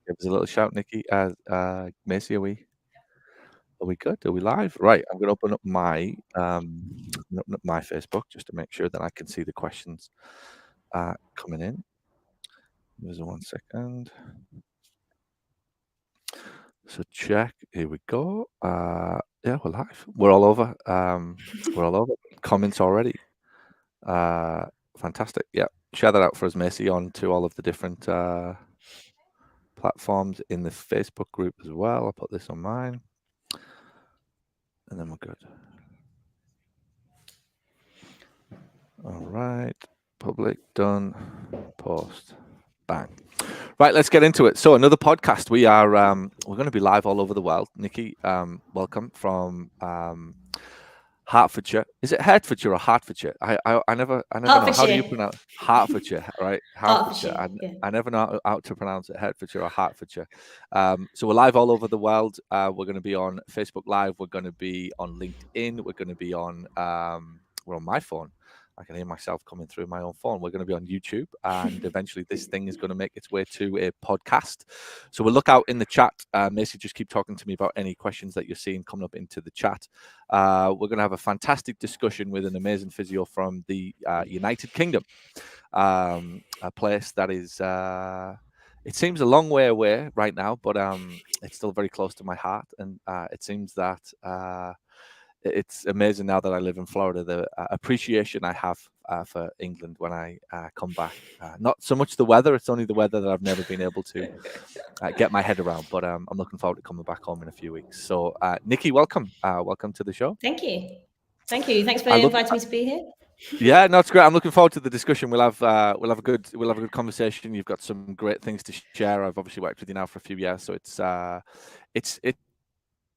Give us a little shout, Nicky. Macy, are we good? Are we live? Right. I'm going to open up my Facebook just to make sure that I can see the questions coming in. There's 1 second. So check. Here we go. Yeah, we're live. We're all over. We're all over. Comments already. Fantastic. Yeah. Share that out for us, Macy, on to all of the different platforms in the Facebook group as well. I'll put this on mine. And then we're good. All right. Public, done, post, bang. Right, let's get into it. So another podcast. We are we're going to be live all over the world. Nicky, welcome from Hertfordshire. Is it Hertfordshire or Hertfordshire? I never know. How do you pronounce Hertfordshire? Right, Hertfordshire. I never know how to pronounce it. Hertfordshire or Hertfordshire. So we're live all over the world. We're going to be on Facebook Live. We're going to be on LinkedIn. We're going to be on we're on my phone. I can hear myself coming through my own phone. We're going to be on YouTube, and eventually this thing is going to make its way to a podcast. So we'll look out in the chat. Macy, just keep talking to me about any questions that you're seeing coming up into the chat. We're going to have a fantastic discussion with an amazing physio from the United Kingdom, a place that is, it seems a long way away right now, but it's still very close to my heart. And it seems that it's amazing now that I live in Florida, the appreciation I have for England when I come back. Not so much the weather, it's only the weather that I've never been able to get my head around, but I'm looking forward to coming back home in a few weeks. So Nicky, welcome. Welcome to the show. Thank you. Thanks for inviting me to be here. Yeah, no, it's great. I'm looking forward to the discussion. We'll have a good conversation. You've got some great things to share. I've obviously worked with you now for a few years, so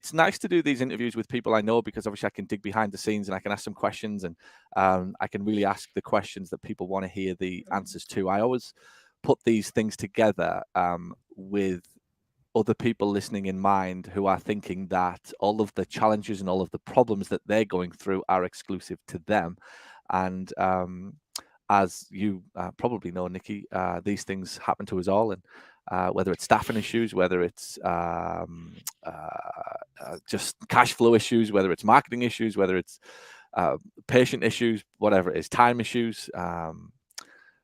it's nice to do these interviews with people I know, because obviously I can dig behind the scenes and I can ask some questions, and I can really ask the questions that people want to hear the answers to. I always put these things together with other people listening in mind, who are thinking that all of the challenges and all of the problems that they're going through are exclusive to them. And as you probably know, Nicky, these things happen to us all, and whether it's staffing issues, whether it's just cash flow issues, whether it's marketing issues, whether it's patient issues, whatever it is, time issues,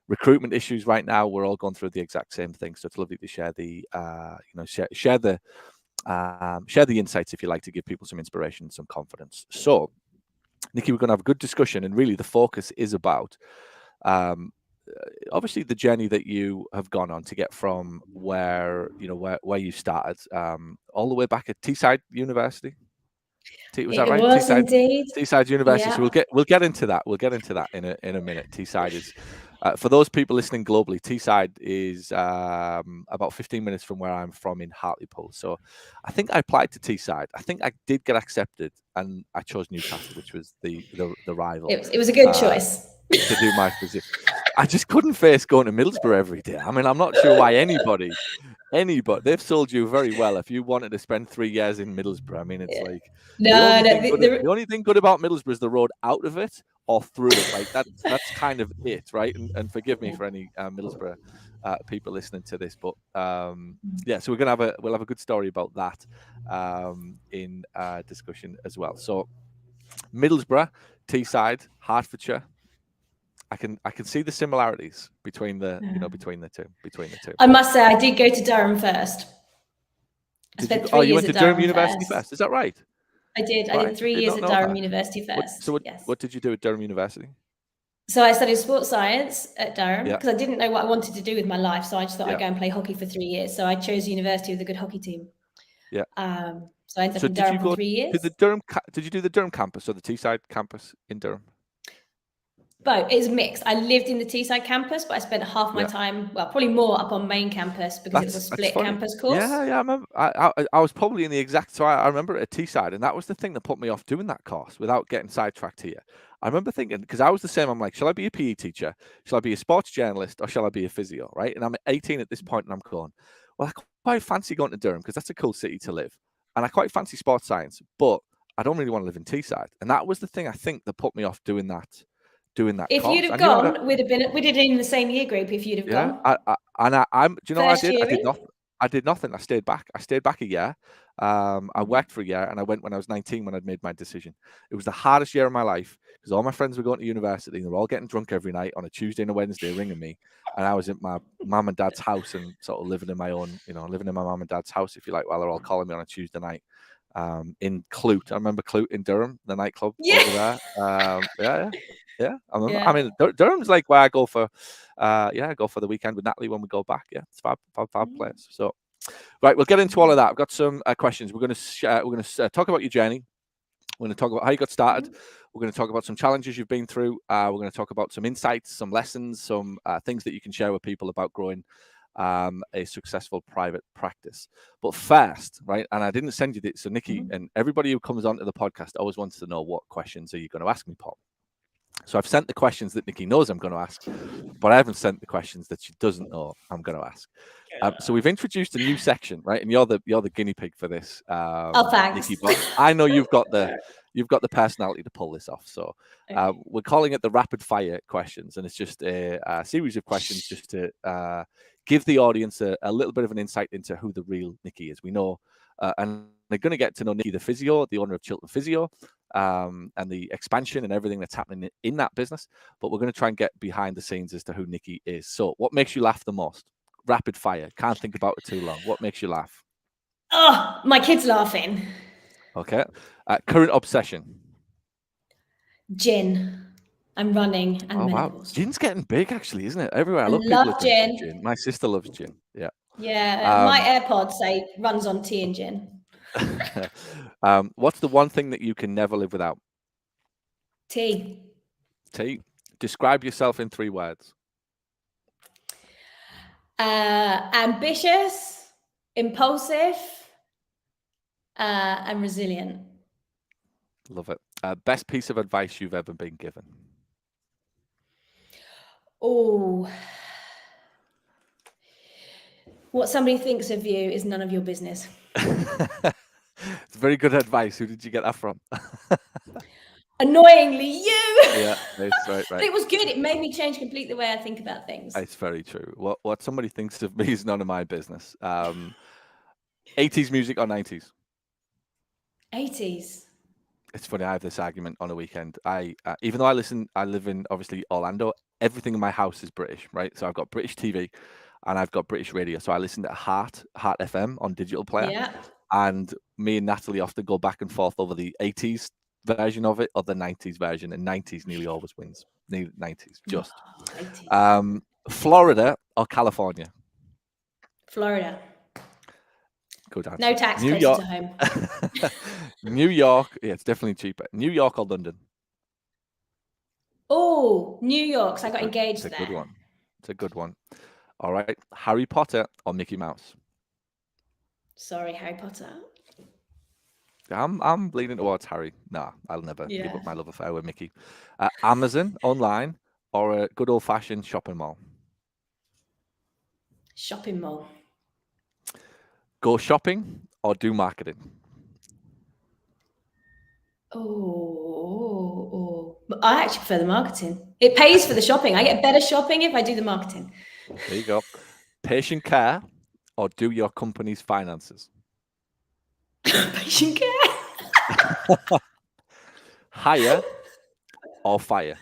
recruitment issues. Right now, we're all going through the exact same thing. So it's lovely to share the share the insights, if you like, to give people some inspiration, some confidence. So, Nicky, we're going to have a good discussion, and really the focus is about obviously the journey that you have gone on to get from where you started all the way back at Teesside University. Was that right? Was indeed. Teesside University. Yeah. So we'll get into that. We'll get into that in a minute. Teesside is for those people listening globally. Teesside is about 15 minutes from where I'm from in Hartlepool. So I think I applied to Teesside. I think I did get accepted, and I chose Newcastle, which was the rival. It was a good choice to do my physics. I just couldn't face going to Middlesbrough every day. I mean, I'm not sure why anybody, they've sold you very well if you wanted to spend 3 years in Middlesbrough. I mean, it's like the only thing good about Middlesbrough is the road out of it or through it. Like that's kind of it, right? And forgive me for any Middlesbrough people listening to this, but yeah. So we'll have a good story about that in discussion as well. So Middlesbrough, Teesside, Hertfordshire. I can see the similarities between the two. I must say, I did go to Durham first. I spent 3 years you went to at Durham University first. Is that right? I did. Right. I did 3 years at Durham University first. What did you do at Durham University? So I studied sports science at Durham because I didn't know what I wanted to do with my life. So I just thought I'd go and play hockey for 3 years. So I chose a university with a good hockey team. Yeah. So I ended up in Durham for 3 years. Did you do the Durham campus or the Teesside campus in Durham? Both. It's mixed. I lived in the Teesside campus, but I spent half my time, well, probably more up on main campus because it was a split campus course. Yeah, I remember. I was probably in the exact. So I remember at Teesside, and that was the thing that put me off doing that course. Without getting sidetracked here, I remember thinking, because I was the same. I'm like, shall I be a PE teacher? Shall I be a sports journalist, or shall I be a physio? Right? And I'm 18 at this point, and I'm going, well, I quite fancy going to Durham because that's a cool city to live, and I quite fancy sports science, but I don't really want to live in Teesside. And that was the thing I think that put me off doing that. If course. You'd have gone, we'd have been in the same year group. If you'd have gone, do you know what I did? I did nothing. I did nothing. I stayed back. I stayed back a year. I worked for a year, and I went when I was 19 when I'd made my decision. It was the hardest year of my life because all my friends were going to university and they're all getting drunk every night on a Tuesday and a Wednesday, ringing me, and I was at my mum and dad's house and sort of living in my own, living in my mum and dad's house, if you like, while they're all calling me on a Tuesday night. In Clute, I remember Clute in Durham, the nightclub over there. Yeah. I remember. I mean, Durham's like where I go for, I go for the weekend with Natalie when we go back. Yeah, it's fab place. So, right, we'll get into all of that. I've got some questions. We're going to talk about your journey. We're going to talk about how you got started. We're going to talk about some challenges you've been through. We're going to talk about some insights, some lessons, some things that you can share with people about growing a successful private practice. But first, right, and I didn't send you this, so Nicky, and everybody who comes onto the podcast always wants to know, what questions are you going to ask me, Paul? So I've sent the questions that Nicky knows I'm going to ask, but I haven't sent the questions that she doesn't know I'm going to ask. So we've introduced a new section, right? And you're the guinea pig for this, thanks. Nicky. But I know you've got the personality to pull this off. So we're calling it the rapid fire questions, and it's just a series of questions just to give the audience a little bit of an insight into who the real Nicky is. We know, and they're going to get to know Nicky, the physio, the owner of Chiltern Physio, and the expansion and everything that's happening in that business. But we're going to try and get behind the scenes as to who Nicky is. So what makes you laugh the most? Rapid fire. Can't think about it too long. What makes you laugh? Oh, my kid's laughing. Okay. Current obsession? Gin. I'm running and menopause. Wow. Gin's getting big, actually, isn't it? Everywhere. I love gin. My sister loves gin. Yeah. Yeah. My AirPods say runs on tea and gin. What's the one thing that you can never live without? Tea. Tea. Describe yourself in 3 words. Ambitious, impulsive, and resilient. Love it. Best piece of advice you've ever been given? Oh, what somebody thinks of you is none of your business. It's very good advice. Who did you get that from? Annoyingly, you. Yeah, that's right. But it was good. It made me change completely the way I think about things. It's very true. What somebody thinks of me is none of my business. 80s music or 90s? 80s. It's funny. I have this argument on a weekend. Even though I live in obviously Orlando. Everything in my house is British, right? So I've got British TV, and I've got British radio. So I listen to Heart FM on digital player. Yeah. And me and Natalie often go back and forth over the 80s version of it or the 90s version, and 90s nearly always wins. 90s, just. 90s. Florida or California? Florida. Good answer. No tax, New closer York. to home. New York. Yeah, it's definitely cheaper. New York or London? Oh, New York. So I got engaged there. It's a good one. It's a good one. All right. Harry Potter or Mickey Mouse? Sorry, Harry Potter. I'm leaning towards Harry. Nah, I'll never give up my love affair with Mickey. Amazon online or a good old-fashioned shopping mall? Shopping mall. Go shopping or do marketing? Oh, I actually prefer the marketing. It pays for the shopping. I get better shopping if I do the marketing. There you go. Patient care or do your company's finances? Patient care. Hire or fire?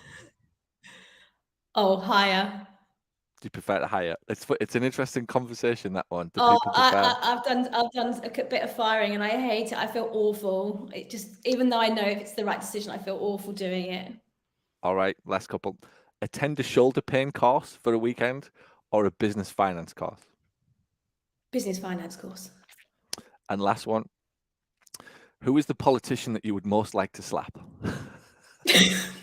Oh, hire. Do you prefer to hire? It's an interesting conversation, that one. Do people prefer? I've done a bit of firing and I hate it. I feel awful. It just, even though I know if it's the right decision, I feel awful doing it. All right, last couple. Attend a shoulder pain course for a weekend or a business finance course? Business finance course. And last one. Who is the politician that you would most like to slap? If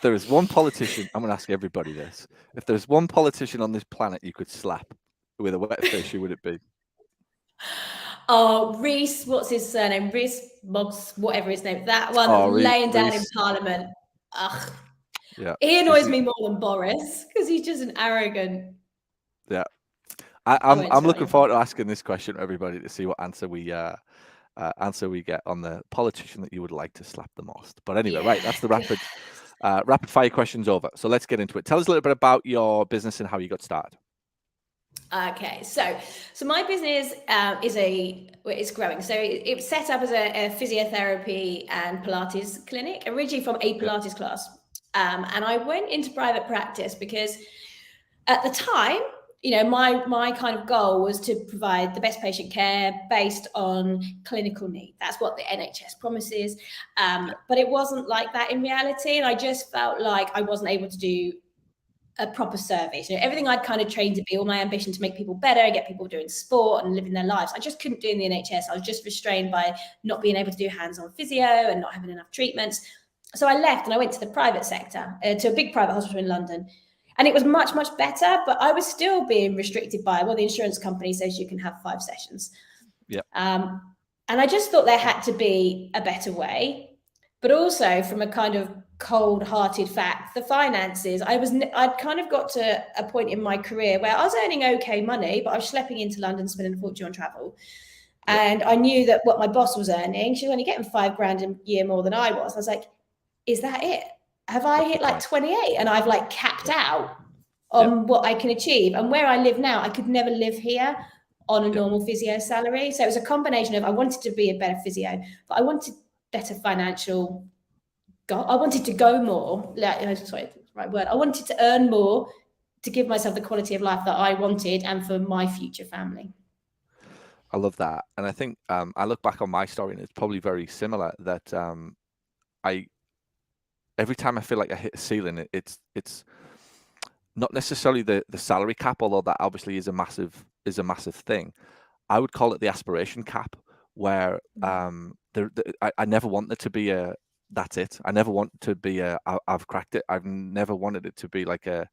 there is one politician, I'm going to ask everybody this. If there's one politician on this planet you could slap with a wet fish, who would it be? Oh, Reese, what's his surname? Reese Boggs, whatever his name. That one that's laying down in Parliament. Ugh. Yeah. He annoys me more than Boris because he's just an arrogant. Yeah. I'm looking forward to asking this question to everybody to see what answer we get on the politician that you would like to slap the most. But anyway, right, that's the rapid fire questions over. So let's get into it. Tell us a little bit about your business and how you got started. Okay, so my business is growing. So it's set up as a physiotherapy and Pilates clinic, originally from a Pilates class. And I went into private practice because at the time, you know, my kind of goal was to provide the best patient care based on clinical need. That's what the NHS promises. But it wasn't like that in reality. And I just felt like I wasn't able to do a proper service. You know, everything I'd kind of trained to be, all my ambition to make people better and get people doing sport and living their lives, I just couldn't do in the NHS. I was just restrained by not being able to do hands-on physio and not having enough treatments. So I left and I went to the private sector, to a big private hospital in London. And it was much, much better, but I was still being restricted by, well, the insurance company says you can have 5 sessions. Yeah. And I just thought there had to be a better way, but also from a kind of cold-hearted fact, the finances, I'd kind of got to a point in my career where I was earning okay money, but I was schlepping into London, spending a fortune on travel. And I knew that what my boss was earning, she was only getting $5,000 a year more than I was. I was like, is that it? Have I hit like 28 and I've like capped out on what I can achieve? And where I live now, I could never live here on a normal physio salary. So it was a combination of, I wanted to be a better physio, but I wanted better financial goal. I wanted to go more. Sorry, that's the right word. I wanted to earn more to give myself the quality of life that I wanted and for my future family. I love that. And I think I look back on my story and it's probably very similar that every time I feel like I hit a ceiling, it's not necessarily the salary cap, although that obviously is a massive thing. I would call it the aspiration cap, where I never wanted to be a that's it. I never want to be a I've cracked it. I've never wanted it to be like a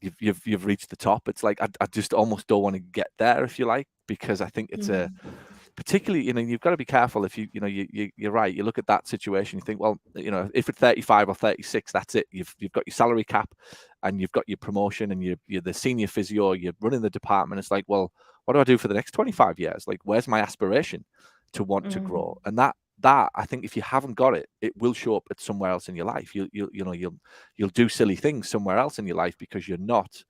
you've reached the top. It's like I just almost don't want to get there, if you like, because I think it's a particularly, you know, you've got to be careful if you're right. You look at that situation, you think, well, you know, if it's 35 or 36, that's it. You've got your salary cap and you've got your promotion and you're the senior physio, you're running the department. It's like, well, what do I do for the next 25 years? Like, where's my aspiration to want to grow? And that I think if you haven't got it, it will show up at somewhere else in your life. You'll do silly things somewhere else in your life because you're not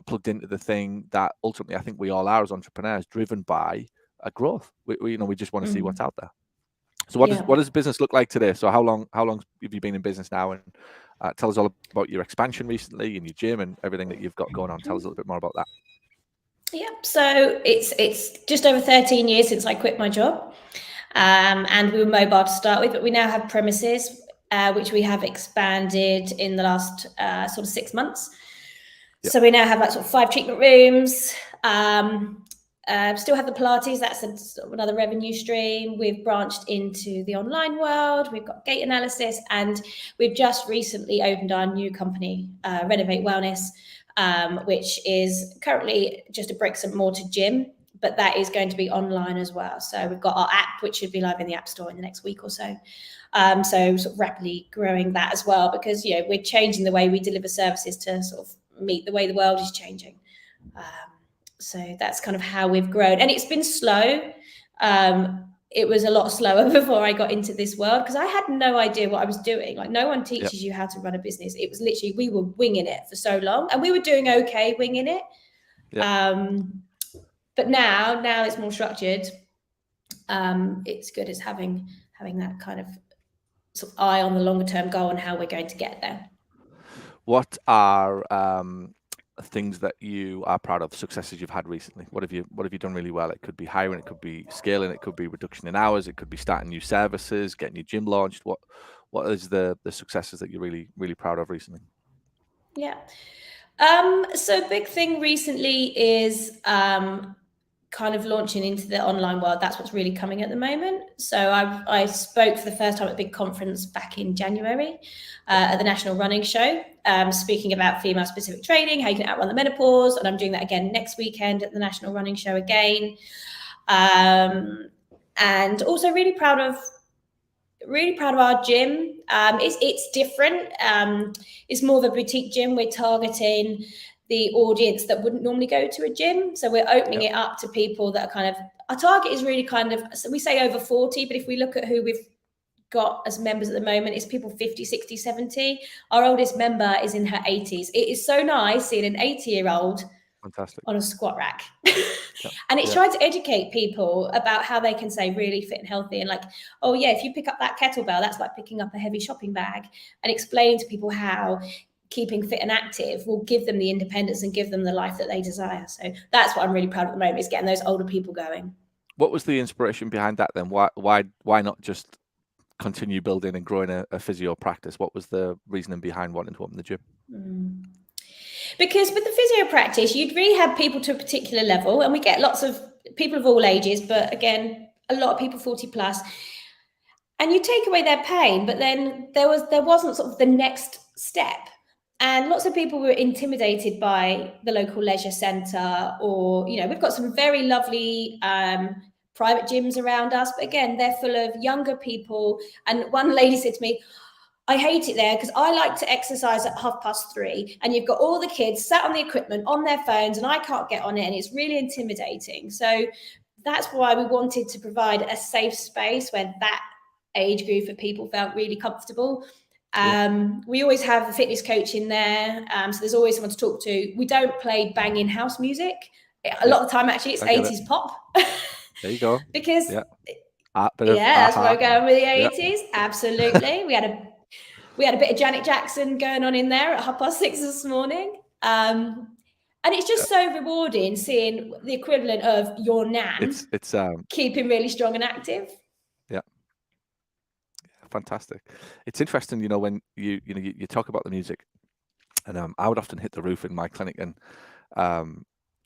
plugged into the thing that ultimately I think we all are as entrepreneurs, driven by a growth. We just want to see what's out there. So what does business look like today? So how long have you been in business now? And tell us all about your expansion recently and your gym and everything that you've got going on. Tell us a little bit more about that. Yeah, so it's just over 13 years since I quit my job, and we were mobile to start with, but we now have premises, which we have expanded in the last sort of 6 months. So we now have like sort of 5 treatment rooms. Still have the Pilates, that's another revenue stream. We've branched into the online world. We've got gait analysis, and we've just recently opened our new company, Renovate Wellness, which is currently just a bricks and mortar gym, but that is going to be online as well. So we've got our app, which should be live in the App Store in the next week or so. So sort of rapidly growing that as well, because we're changing the way we deliver services to sort of meet the way the world is changing. So that's kind of how we've grown, and it's been slow. It was a lot slower before I got into this world because I had no idea what I was doing. Like, no one teaches you how to run a business. It was literally, we were winging it for so long, and we were doing okay winging it. But now it's more structured. It's good as having that kind of sort of eye on the longer term goal and how we're going to get there. What are things that you are proud of, successes you've had recently? What have you done really well? It could be hiring, it could be scaling, it could be reduction in hours, it could be starting new services, getting your gym launched. What is the successes that you're really, really proud of recently? So big thing recently is kind of launching into the online world. That's what's really coming at the moment. So I spoke for the first time at a big conference back in January at the National Running Show, speaking about female specific training, how you can outrun the menopause. And I'm doing that again next weekend at the National Running Show again. And also really proud of our gym. It's different. It's more of a boutique gym. We're targeting the audience that wouldn't normally go to a gym. So we're opening it up to people that are kind of, our target is really kind of, so we say over 40, but if we look at who we've got as members at the moment is people 50, 60, 70. Our oldest member is in her 80s. It is so nice seeing an 80-year-old on a squat rack. And it's trying to educate people about how they can stay really fit and healthy. And like, oh yeah, if you pick up that kettlebell, that's like picking up a heavy shopping bag. And explain to people how keeping fit and active will give them the independence and give them the life that they desire. So that's what I'm really proud of at the moment, is getting those older people going. What was the inspiration behind that then? Why not just continue building and growing a physio practice? What was the reasoning behind wanting to open the gym? Because with the physio practice, you'd rehab people to a particular level, and we get lots of people of all ages, but again, a lot of people 40 plus, and you take away their pain, but then there wasn't sort of the next step. And lots of people were intimidated by the local leisure centre, or, you know, we've got some very lovely private gyms around us, but again, they're full of younger people. And one lady said to me, I hate it there because I like to exercise at 3:30 and you've got all the kids sat on the equipment on their phones and I can't get on it, and it's really intimidating. So that's why we wanted to provide a safe space where that age group of people felt really comfortable. We always have a fitness coach in there, so there's always someone to talk to. We don't play banging house music. A lot of the time, actually, it's 80s pop. There you go. Because that's where we're going with the 80s. Absolutely. We had a bit of Janet Jackson going on in there at 6:30 this morning. And it's just so rewarding seeing the equivalent of your nan it's keeping really strong and active. Yeah. Fantastic. It's interesting, you know, when you talk about the music, and I would often hit the roof in my clinic, and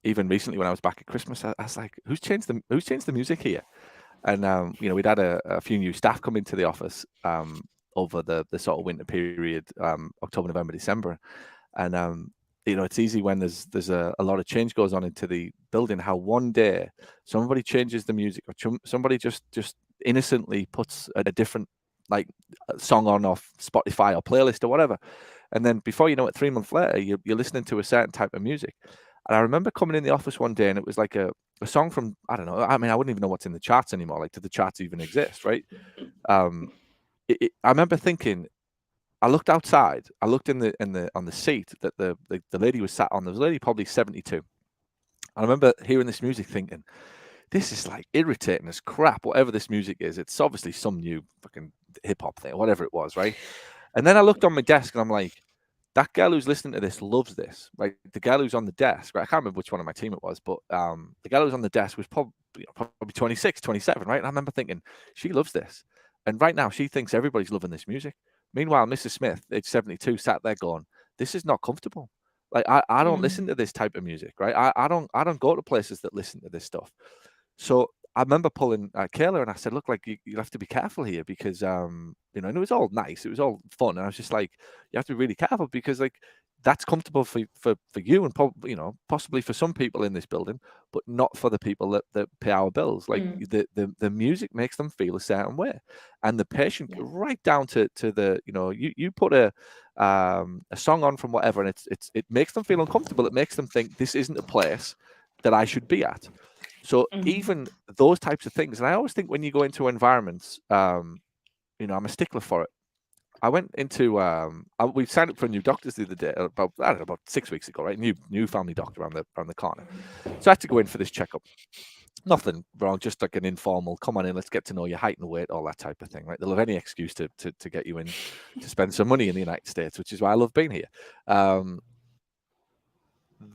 even recently when I was back at Christmas, I was like, who's changed the music here? And you know, we'd had a few new staff come into the office over the sort of winter period, October, November, December, and you know, it's easy when there's a lot of change goes on into the building, how one day somebody changes the music, or somebody just innocently puts a different like song on off Spotify or playlist or whatever, and then before you know it, 3 months later, you're listening to a certain type of music. And I remember coming in the office one day, and it was like a song from, I don't know, I mean, I wouldn't even know what's in the charts anymore. Like, do the charts even exist, right? I remember thinking, I looked outside, I looked on the seat that the lady was sat on. There was a lady probably 72. I remember hearing this music thinking, this is like irritating as crap, whatever this music is. It's obviously some new fucking hip hop thing, whatever it was, right? And then I looked on my desk and I'm like, that girl who's listening to this loves this, right? The girl who's on the desk, right? I can't remember which one of my team it was, but the girl who's on the desk was probably 26, 27, right? And I remember thinking, she loves this. And right now she thinks everybody's loving this music. Meanwhile, Mrs. Smith, age 72, sat there going, this is not comfortable. Like, I don't listen to this type of music, right? I don't go to places that listen to this stuff. So I remember pulling Kayla, and I said, look, like, you have to be careful here because, you know, and it was all nice. It was all fun. And I was just like, you have to be really careful because, like, that's comfortable for you and probably, you know, possibly for some people in this building, but not for the people that pay our bills. Like the music makes them feel a certain way, and the patient right down to the, you know, you put a song on from whatever, and it makes them feel uncomfortable. It makes them think this isn't a place that I should be at. So even those types of things, and I always think when you go into environments, you know, I'm a stickler for it. I went into we signed up for new doctors the other day, about 6 weeks ago, right? New family doctor around the corner. So I had to go in for this checkup. Nothing wrong, just like an informal, come on in, let's get to know your height and weight, all that type of thing, right? They'll have any excuse to get you in to spend some money in the United States, which is why I love being here.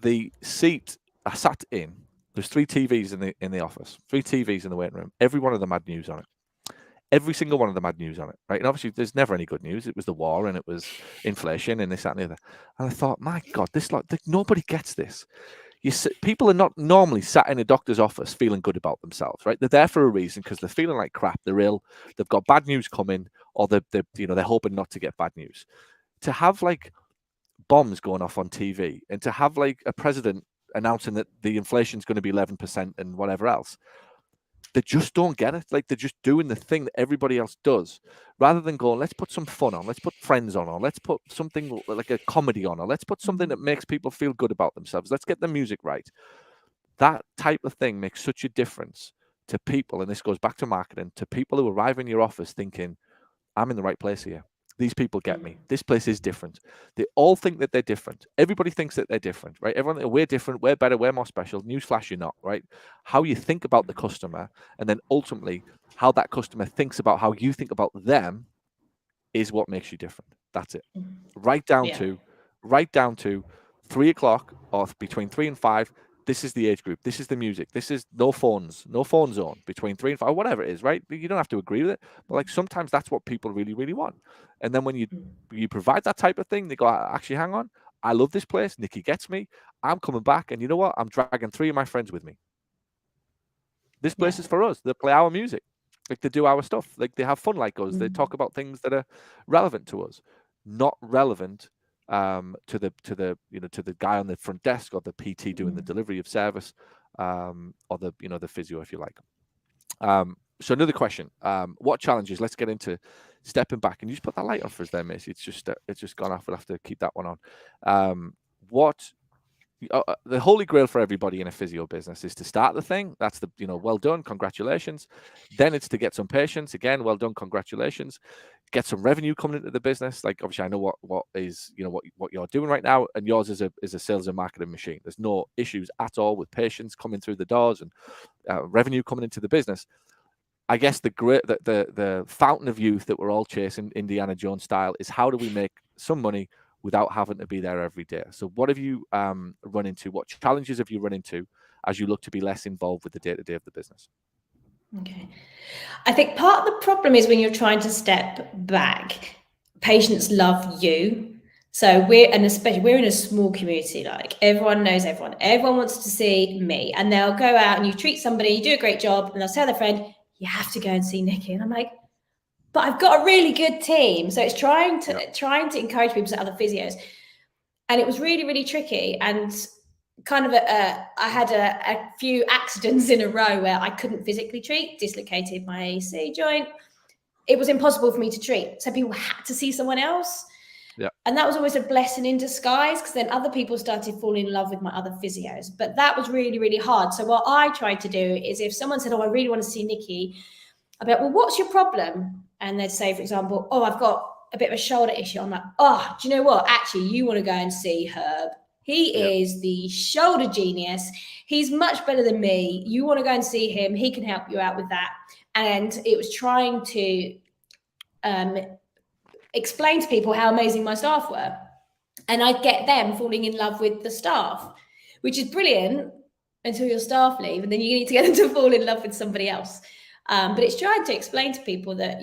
The seat I sat in, there's 3 TVs in the office, 3 TVs in the waiting room. Every one of them had news on it. Every single one of them had news on it, right? And obviously, there's never any good news. It was the war, and it was inflation, and this, that, and the other. And I thought, my God, nobody gets this. People are not normally sat in a doctor's office feeling good about themselves, right? They're there for a reason because they're feeling like crap. They're ill. They've got bad news coming, or they're hoping not to get bad news. To have like bombs going off on TV, and to have like a president announcing that the inflation is going to be 11% and whatever else. They just don't get it. Like, they're just doing the thing that everybody else does, rather than going, let's put some fun on, let's put Friends on, or let's put something like a comedy on, or let's put something that makes people feel good about themselves. Let's get the music right. That type of thing makes such a difference to people, and this goes back to marketing, to people who arrive in your office thinking, I'm in the right place here. These people get me. This place is different. They all think that they're different. Everybody thinks that they're different, right? Everyone, we're different, we're better, we're more special. Newsflash, you're not, right? How you think about the customer, and then ultimately how that customer thinks about how you think about them, is what makes you different. That's it. Right down to 3 o'clock or between 3 and 5. This is the age group. This is the music. This is no phone zone between 3 and 5, whatever it is, right? You don't have to agree with it, but like sometimes that's what people really, really want. And then when you provide that type of thing, they go, actually, hang on, I love this place. Nicky gets me. I'm coming back, and you know what? I'm dragging 3 of my friends with me. This place is for us. They play our music. Like, they do our stuff. Like, they have fun like us. They talk about things that are relevant to us, not relevant to the guy on the front desk or the PT doing the delivery of service, or the physio, if you like. So another question: what challenges? Let's get into stepping back. And you just put that light on for us there, Macy. It's just gone off. We'll have to keep that one on. The holy grail for everybody in a physio business is to start the thing. That's well done, congratulations. Then it's to get some patients. Again, well done, congratulations. Get some revenue coming into the business. Like, obviously, I know what you're doing right now, and yours is a sales and marketing machine. There's no issues at all with patients coming through the doors and revenue coming into the business. I guess the fountain of youth that we're all chasing, Indiana Jones style, is how do we make some money without having to be there every day? So what have you run into? What challenges have you run into as you look to be less involved with the day-to-day of the business? Okay. I think part of the problem is when you're trying to step back, patients love you. So especially we're in a small community, like everyone knows everyone. Everyone wants to see me, and they'll go out and you treat somebody, you do a great job, and they'll tell their friend, you have to go and see Nicky. And I'm like, but I've got a really good team. So it's trying to encourage people to other physios. And it was really, really tricky. And kind of I had a few accidents in a row where I couldn't physically treat, dislocated my AC joint. It was impossible for me to treat. So people had to see someone else. Yeah. And that was always a blessing in disguise, because then other people started falling in love with my other physios. But that was really, really hard. So what I tried to do is, if someone said, oh, I really want to see Nicky, I'd be like, well, what's your problem? And they'd say, for example, oh, I've got a bit of a shoulder issue. I'm like, oh, do you know what? Actually, you want to go and see Herb. He is the shoulder genius. He's much better than me. You want to go and see him. He can help you out with that. And it was trying to explain to people how amazing my staff were. And I'd get them falling in love with the staff, which is brilliant until your staff leave. And then you need to get them to fall in love with somebody else. But it's trying to explain to people that,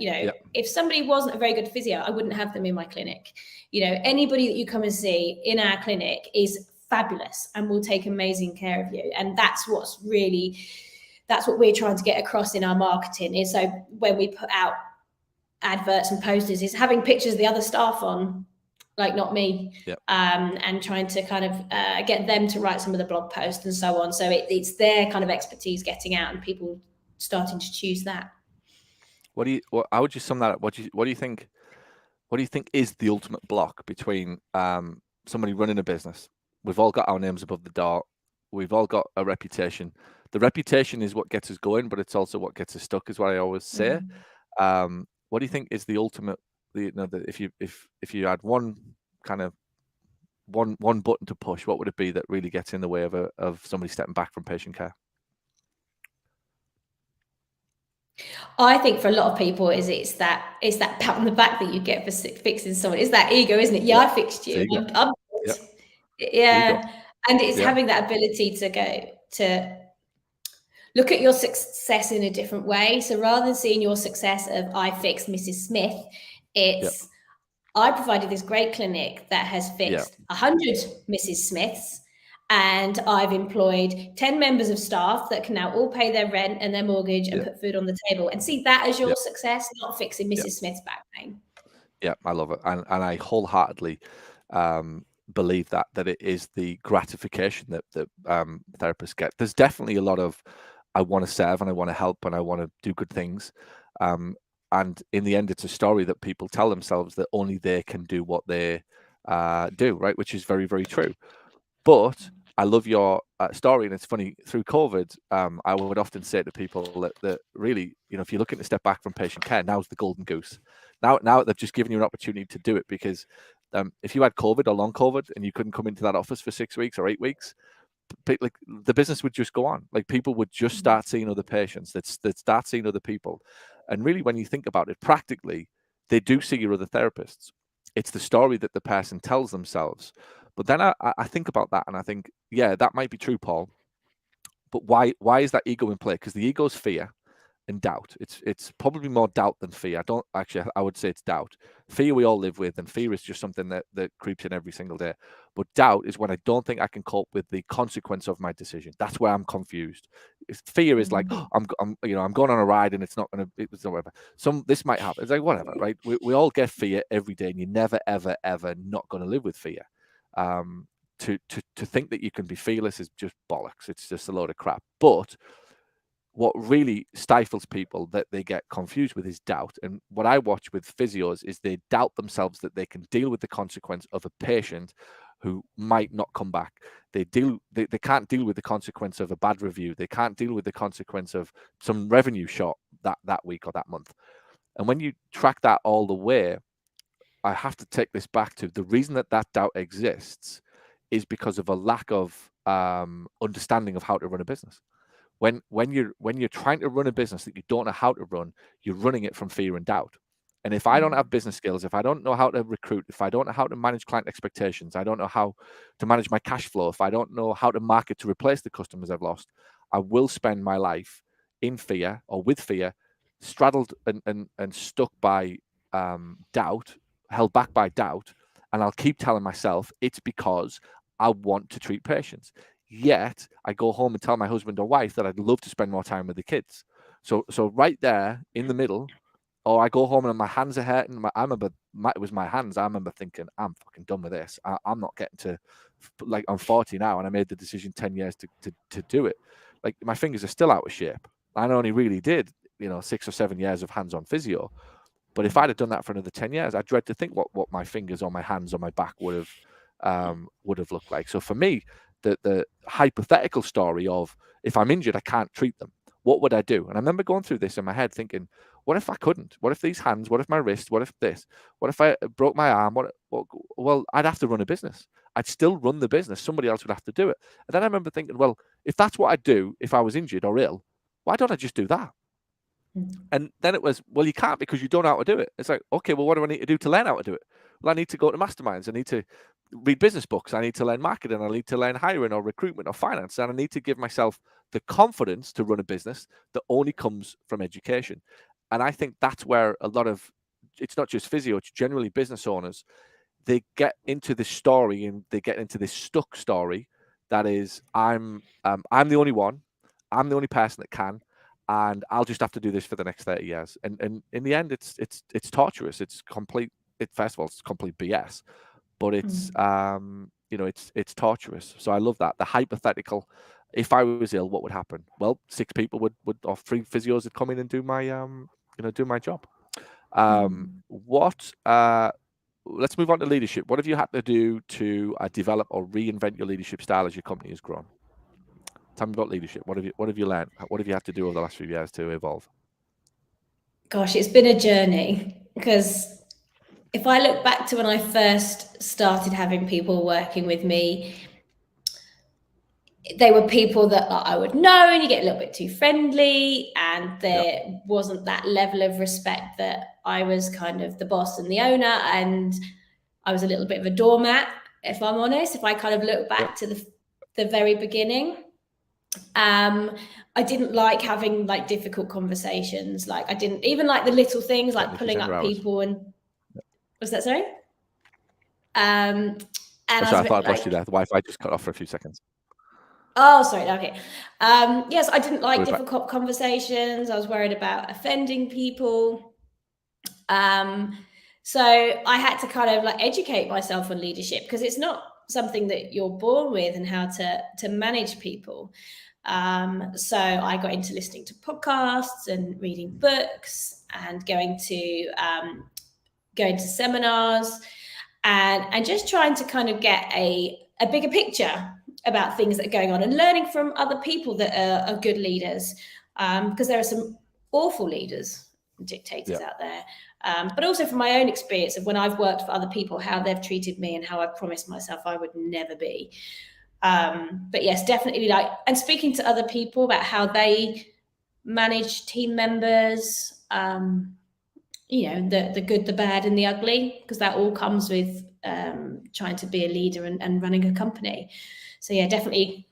if somebody wasn't a very good physio, I wouldn't have them in my clinic. Anybody that you come and see in our clinic is fabulous and will take amazing care of you. And that's what we're trying to get across in our marketing, is so when we put out adverts and posters, is having pictures of the other staff on, like not me, and trying to kind of get them to write some of the blog posts and so on. So it's their kind of expertise getting out and people starting to choose that. How would you sum that up? What do you think is the ultimate block between somebody running a business? We've all got our names above the door. We've all got a reputation. The reputation is what gets us going, but it's also what gets us stuck, is what I always say. What do you think is the ultimate? If you had one button to push, what would it be that really gets in the way of somebody stepping back from patient care? I think for a lot of people it's that pat on the back that you get for fixing someone. It's that ego, isn't it? I fixed you. I'm and it's having that ability to go to look at your success in a different way. So rather than seeing your success of I fixed Mrs. Smith, it's I provided this great clinic that has fixed 100 Mrs. Smiths. And I've employed 10 members of staff that can now all pay their rent and their mortgage and put food on the table, and see that as your success, not fixing Mrs. Smith's back pain. Yeah, I love it. And I wholeheartedly believe that it is the gratification that therapists get. There's definitely a lot of, I want to serve and I want to help and I want to do good things. And in the end, it's a story that people tell themselves that only they can do what they do, right? Which is very, very true. But I love your story, and it's funny, through COVID, I would often say to people that really, if you're looking to step back from patient care, now's the golden goose. Now they've just given you an opportunity to do it, because if you had COVID or long COVID and you couldn't come into that office for 6 weeks or 8 weeks, like the business would just go on. Like people would just start seeing other patients, that start seeing other people. And really, when you think about it practically, they do see your other therapists. It's the story that the person tells themselves. But then I think about that and I think, yeah, that might be true, Paul. But why is that ego in play? Because the ego is fear and doubt. It's probably more doubt than fear. I would say it's doubt. Fear we all live with, and fear is just something that creeps in every single day. But doubt is when I don't think I can cope with the consequence of my decision. That's where I'm confused. Fear is like, oh, I'm going on a ride and it's whatever. This might happen. It's like whatever, right? We all get fear every day, and you're never ever ever not going to live with fear. To think that you can be fearless is just bollocks. It's just a load of crap. But what really stifles people that they get confused with is doubt. And what I watch with physios is they doubt themselves that they can deal with the consequence of a patient who might not come back. They can't deal with the consequence of a bad review. They can't deal with the consequence of some revenue shot that week or that month. And when you track that all the way, I have to take this back to the reason that doubt exists is because of a lack of understanding of how to run a business. When you're trying to run a business that you don't know how to run, you're running it from fear and doubt. And if I don't have business skills, if I don't know how to recruit, if I don't know how to manage client expectations, I don't know how to manage my cash flow, if I don't know how to market to replace the customers I've lost, I will spend my life in fear or with fear, straddled and stuck by doubt, held back by doubt. And I'll keep telling myself it's because I want to treat patients. Yet I go home and tell my husband or wife that I'd love to spend more time with the kids. So right there in the middle, or I go home and my hands are hurting. It was my hands. I remember thinking, I'm fucking done with this. I'm not getting to, like, I'm 40 now and I made the decision 10 years to do it. Like my fingers are still out of shape. I only really did, 6 or 7 years of hands-on physio. But if I'd have done that for another 10 years, I dread to think what my fingers or my hands or my back would have looked like. So for me, the hypothetical story of if I'm injured, I can't treat them. What would I do? And I remember going through this in my head thinking, what if I couldn't? What if these hands? What if my wrist? What if this? What if I broke my arm? Well, I'd have to run a business. I'd still run the business. Somebody else would have to do it. And then I remember thinking, well, if that's what I'd do if I was injured or ill, why don't I just do that? And then it was, well, you can't because you don't know how to do it. It's like, okay, well, what do I need to do to learn how to do it? Well, I need to go to masterminds. I need to read business books. I need to learn marketing. I need to learn hiring or recruitment or finance. And I need to give myself the confidence to run a business that only comes from education. And I think that's where a lot of, it's not just physio, it's generally business owners, they get into this story and they get into this stuck story that is, I'm the only one. I'm the only person that can. And I'll just have to do this for the next 30 years. And in the end, it's torturous. It's complete. First of all, it's complete BS, but it's it's torturous. So I love that. The hypothetical, if I was ill, what would happen? Well, 6 people would or 3 physios would come in and do my do my job. Let's move on to leadership. What have you had to do to develop or reinvent your leadership style as your company has grown? Tell me about leadership. What have you learned? What have you had to do over the last few years to evolve? Gosh, it's been a journey, because if I look back to when I first started having people working with me, they were people that I would know, and you get a little bit too friendly, and there wasn't that level of respect that I was kind of the boss and the owner, and I was a little bit of a doormat, if I'm honest. If I kind of look back to the very beginning, I didn't like having like difficult conversations. Like I didn't even like the little things like pulling up people and was that sorry? And I thought I'd lost you there. The Wi-Fi just cut off for a few seconds. Oh, sorry. Okay. Yes, I didn't like difficult conversations. I was worried about offending people. So I had to kind of like educate myself on leadership, because it's not something that you're born with, and how to manage people. So I got into listening to podcasts and reading books and going to seminars and just trying to kind of get a bigger picture about things that are going on, and learning from other people that are good leaders, because there are some awful leaders and dictators out there. but also from my own experience of when I've worked for other people, how they've treated me and how I've promised myself I would never be. But yes, definitely and speaking to other people about how they manage team members, the good, the bad, and the ugly, because that all comes with trying to be a leader and running a company. So yeah, definitely,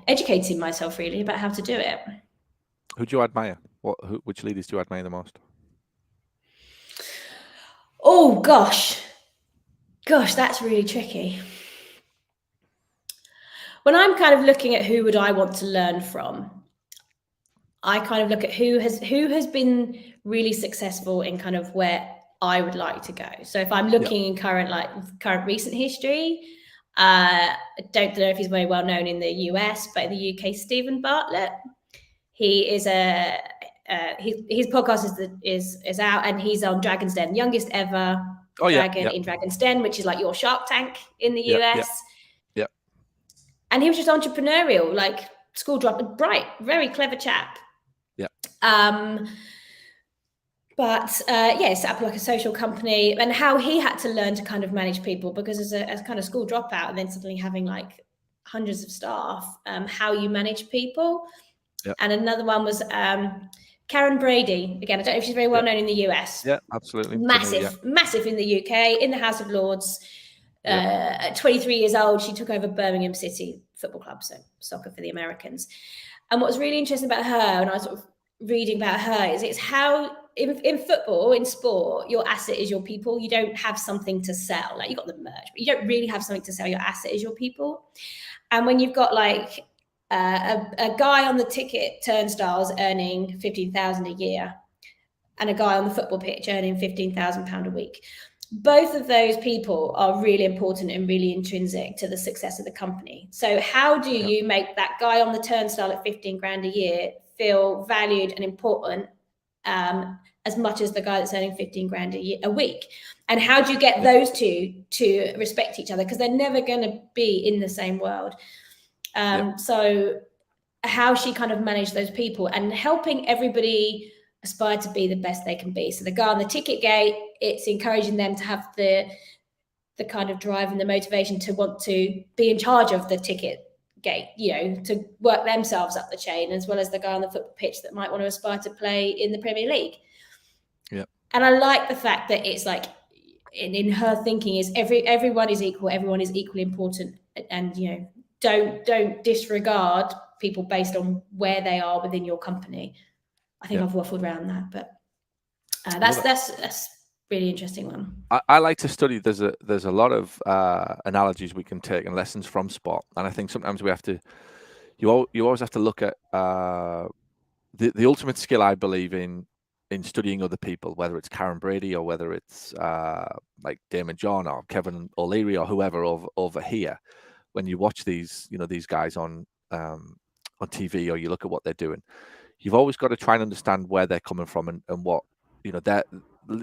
educating myself really about how to do it. Who do you admire? Which leaders do you admire the most? Oh gosh, that's really tricky. When I'm kind of looking at who would I want to learn from, I kind of look at who has been really successful in kind of where I would like to go. So if I'm looking in current recent history, I don't know if he's very well known in the US, but in the UK, Stephen Bartlett. He is his podcast is out, and he's on Dragon's Den, youngest ever dragon in Dragon's Den, which is like your Shark Tank in the US. Yeah. And he was just entrepreneurial, like school dropout, bright, very clever chap. Yeah. Set up like a social company, and how he had to learn to kind of manage people, because as a kind of school dropout and then suddenly having like hundreds of staff, how you manage people. Yeah. And another one was Karen Brady. Again, I don't know if she's very well known in the US. Yeah, absolutely. Massive in the UK, in the House of Lords. At 23 years old, she took over Birmingham City Football Club, so soccer for the Americans. And what was really interesting about her, and I was sort of reading about her, is it's how in football, in sport, your asset is your people. You don't have something to sell. Like, you got the merch, but you don't really have something to sell. Your asset is your people. And when you've got like a guy on the ticket turnstiles earning 15,000 a year, and a guy on the football pitch earning £15,000 a week, both of those people are really important and really intrinsic to the success of the company. So how do you make that guy on the turnstile at 15 grand a year feel valued and important as much as the guy that's earning 15 grand a week? And how do you get those two to respect each other? Because they're never going to be in the same world. So how she kind of managed those people and helping everybody aspire to be the best they can be. So the guy on the ticket gate, it's encouraging them to have the kind of drive and the motivation to want to be in charge of the ticket gate, to work themselves up the chain, as well as the guy on the football pitch that might want to aspire to play in the Premier League. Yeah. And I like the fact that it's like, in her thinking, is everyone is equal, everyone is equally important, and don't disregard people based on where they are within your company. I think I've waffled around that, but that's really interesting one. I like to study. There's a lot of analogies we can take and lessons from sport, and I think sometimes we have to. You always have to look at the ultimate skill, I believe, in studying other people, whether it's Karen Brady or whether it's like Damon John or Kevin O'Leary or whoever over here. When you watch these guys on TV, or you look at what they're doing, you've always got to try and understand where they're coming from and what, their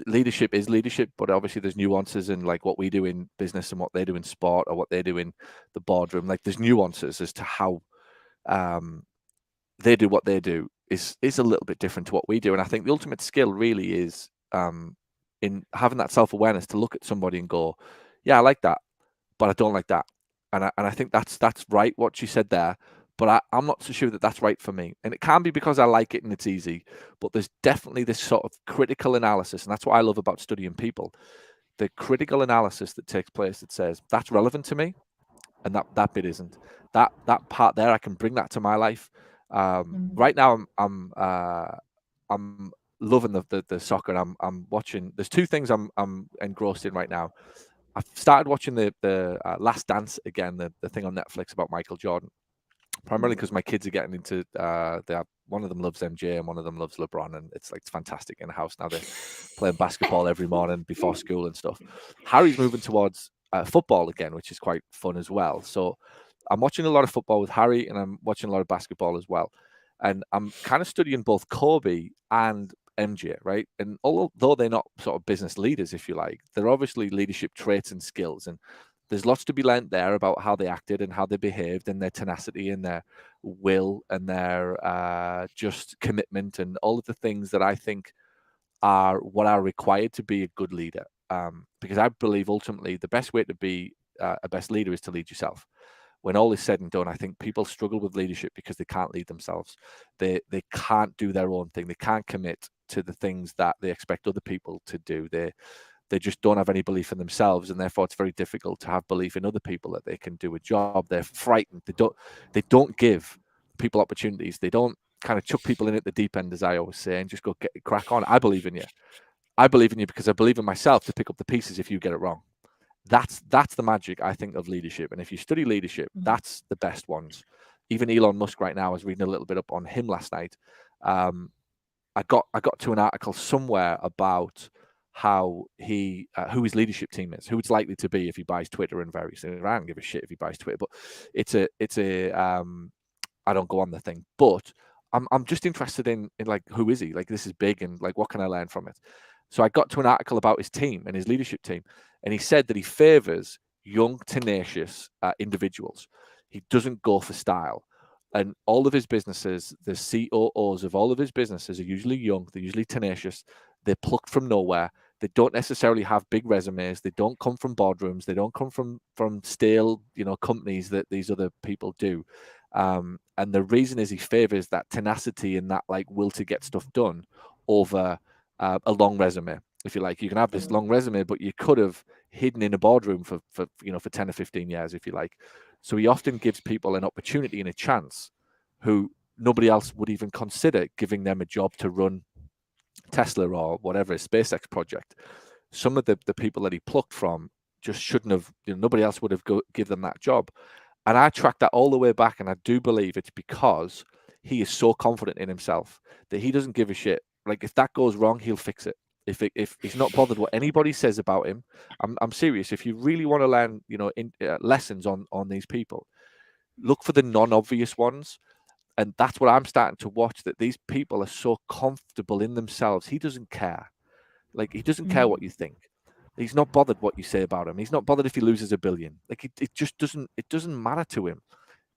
leadership is leadership, but obviously there's nuances in like what we do in business and what they do in sport, or what they do in the boardroom. Like, there's nuances as to how they do what they do is a little bit different to what we do. And I think the ultimate skill really is in having that self-awareness to look at somebody and go, yeah, I like that, but I don't like that. And I think that's right, what she said there. But I'm not so sure that that's right for me. And it can be because I like it and it's easy. But there's definitely this sort of critical analysis. And that's what I love about studying people. The critical analysis that takes place that says, that's relevant to me, and that bit isn't. That part there, I can bring that to my life. Right now, I'm loving the soccer. And I'm watching. There's two things I'm engrossed in right now. I've started watching the Last Dance again, the thing on Netflix about Michael Jordan. Primarily because my kids are getting into one of them loves MJ and one of them loves LeBron, and it's fantastic in the house now. They're playing basketball every morning before school and stuff. Harry's moving towards football again, which is quite fun as well. So I'm watching a lot of football with Harry, and I'm watching a lot of basketball as well. And I'm kind of studying both Kobe and MJ, right? And although they're not sort of business leaders, if you like, they're obviously leadership traits and skills, and there's lots to be learned there about how they acted and how they behaved, and their tenacity and their will and their just commitment, and all of the things that I think are what are required to be a good leader. Because I believe ultimately the best way to be a best leader is to lead yourself. When all is said and done, I think people struggle with leadership because they can't lead themselves. They can't do their own thing. They can't commit to the things that they expect other people to do. They just don't have any belief in themselves, and therefore it's very difficult to have belief in other people that they can do a job. They're frightened. They don't give people opportunities. They don't kind of chuck people in at the deep end, as I always say, and just go get crack on. I believe in you. I believe in you because I believe in myself to pick up the pieces if you get it wrong. That's the magic, I think, of leadership. And if you study leadership, that's the best ones. Even Elon Musk right now, I was reading a little bit up on him last night. I got to an article somewhere about how who his leadership team is, who it's likely to be if he buys Twitter and various things. I don't give a shit if he buys Twitter, but it's a I don't go on the thing, but I'm just interested in like, who is he? Like, this is big, and like, what can I learn from it? So I got to an article about his team and his leadership team, and he said that he favors young, tenacious individuals. He doesn't go for style. And all of his businesses, the COOs of all of his businesses are usually young, they're usually tenacious, they're plucked from nowhere. They don't necessarily have big resumes. They don't come from boardrooms. They don't come from stale, companies that these other people do. And the reason is he favors that tenacity and that like will to get stuff done over a long resume. If you like, you can have this long resume, but you could have hidden in a boardroom for 10 or 15 years, if you like. So he often gives people an opportunity and a chance who nobody else would even consider giving them a job to run Tesla or whatever, a SpaceX project. Some of the people that he plucked from just shouldn't have, nobody else would have give them that job. And I track that all the way back, and I do believe it's because he is so confident in himself that he doesn't give a shit. Like, if that goes wrong, he'll fix it. If he's not bothered what anybody says about him, I'm serious. If you really want to learn, lessons on these people, look for the non-obvious ones. And that's what I'm starting to watch, that these people are so comfortable in themselves. He doesn't care. Like, he doesn't care what you think. He's not bothered what you say about him. He's not bothered if he loses $1 billion. Like, it just doesn't matter to him,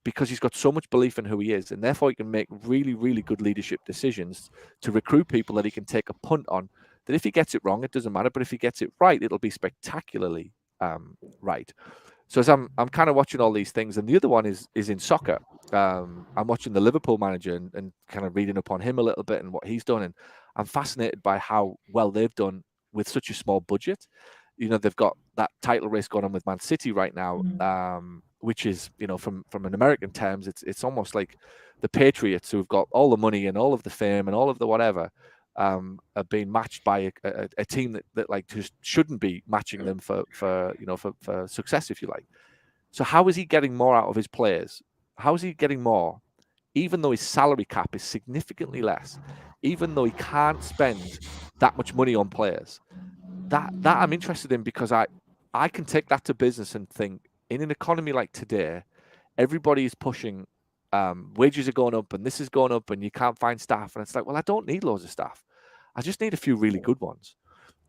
because he's got so much belief in who he is, and therefore he can make really, really good leadership decisions to recruit people that he can take a punt on. That if he gets it wrong, it doesn't matter, but if he gets it right, it'll be spectacularly right. So as I'm kind of watching all these things, and the other one is in soccer. I'm watching the Liverpool manager and kind of reading up on him a little bit and what he's done, and I'm fascinated by how well they've done with such a small budget. They've got that title race going on with Man City right now, which is, from an American terms, it's almost like the Patriots, who've got all the money and all of the fame and all of the whatever, are being matched by a team that like just shouldn't be matching them for success, if you like. So how is he getting more out of his players? How is he getting more, even though his salary cap is significantly less, even though he can't spend that much money on players? That I'm interested in, because I can take that to business and think, in an economy like today, everybody is pushing, wages are going up and this is going up and you can't find staff. And it's like, well, I don't need loads of staff. I just need a few really good ones.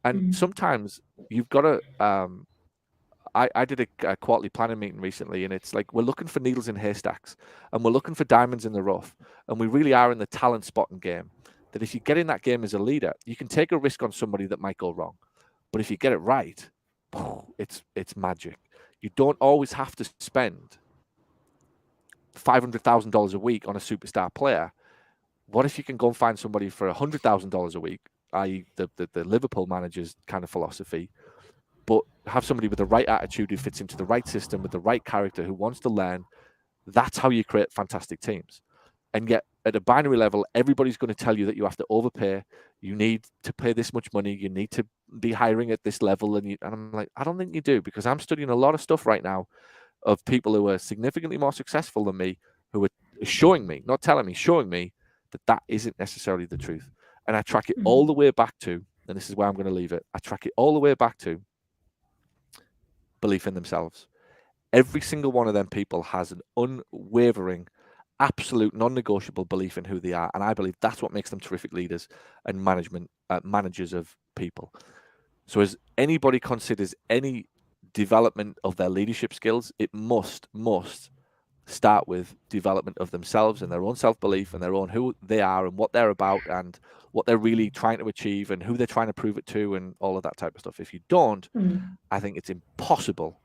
And sometimes you've got to, I did a quarterly planning meeting recently, and it's like, we're looking for needles in haystacks and we're looking for diamonds in the rough. And we really are in the talent spotting game, that if you get in that game as a leader, you can take a risk on somebody that might go wrong. But if you get it right, it's magic. You don't always have to spend $500,000 a week on a superstar player. What if you can go and find somebody for $100,000 a week, i.e. the Liverpool manager's kind of philosophy, but have somebody with the right attitude who fits into the right system with the right character who wants to learn? That's how you create fantastic teams. And yet at a binary level, everybody's going to tell you that you have to overpay. You need to pay this much money. You need to be hiring at this level. And I'm like, I don't think you do, because I'm studying a lot of stuff right now of people who are significantly more successful than me, who are showing me, not telling me, showing me that isn't necessarily the truth. And I track it all the way back to, and this is where I'm going to leave it, I track it all the way back to belief in themselves. Every single one of them people has an unwavering, absolute, non-negotiable belief in who they are, and I believe that's what makes them terrific leaders and managers of people. So as anybody considers any development of their leadership skills, it must start with development of themselves and their own self-belief and their own who they are and what they're about and what they're really trying to achieve and who they're trying to prove it to and all of that type of stuff. If you don't, I think it's impossible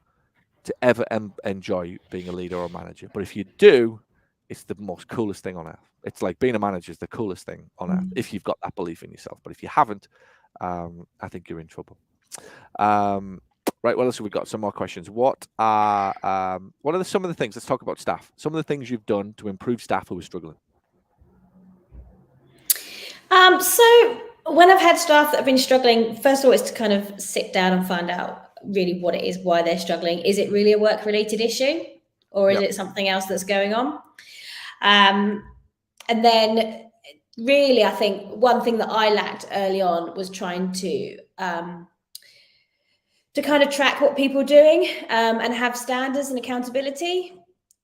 to ever enjoy being a leader or a manager. But if you do, it's the most coolest thing on earth. It's like being a manager is the coolest thing on earth if you've got that belief in yourself. But if you haven't, I think you're in trouble. Right, what else have we got? Some more questions. What are some of the things? Let's talk about staff. Some of the things you've done to improve staff who are struggling. So when I've had staff that have been struggling, first of all, it's to kind of sit down and find out really what it is, why they're struggling. Is it really a work-related issue, or is it something else that's going on? And then really, I think one thing that I lacked early on was trying to kind of track what people are doing and have standards and accountability,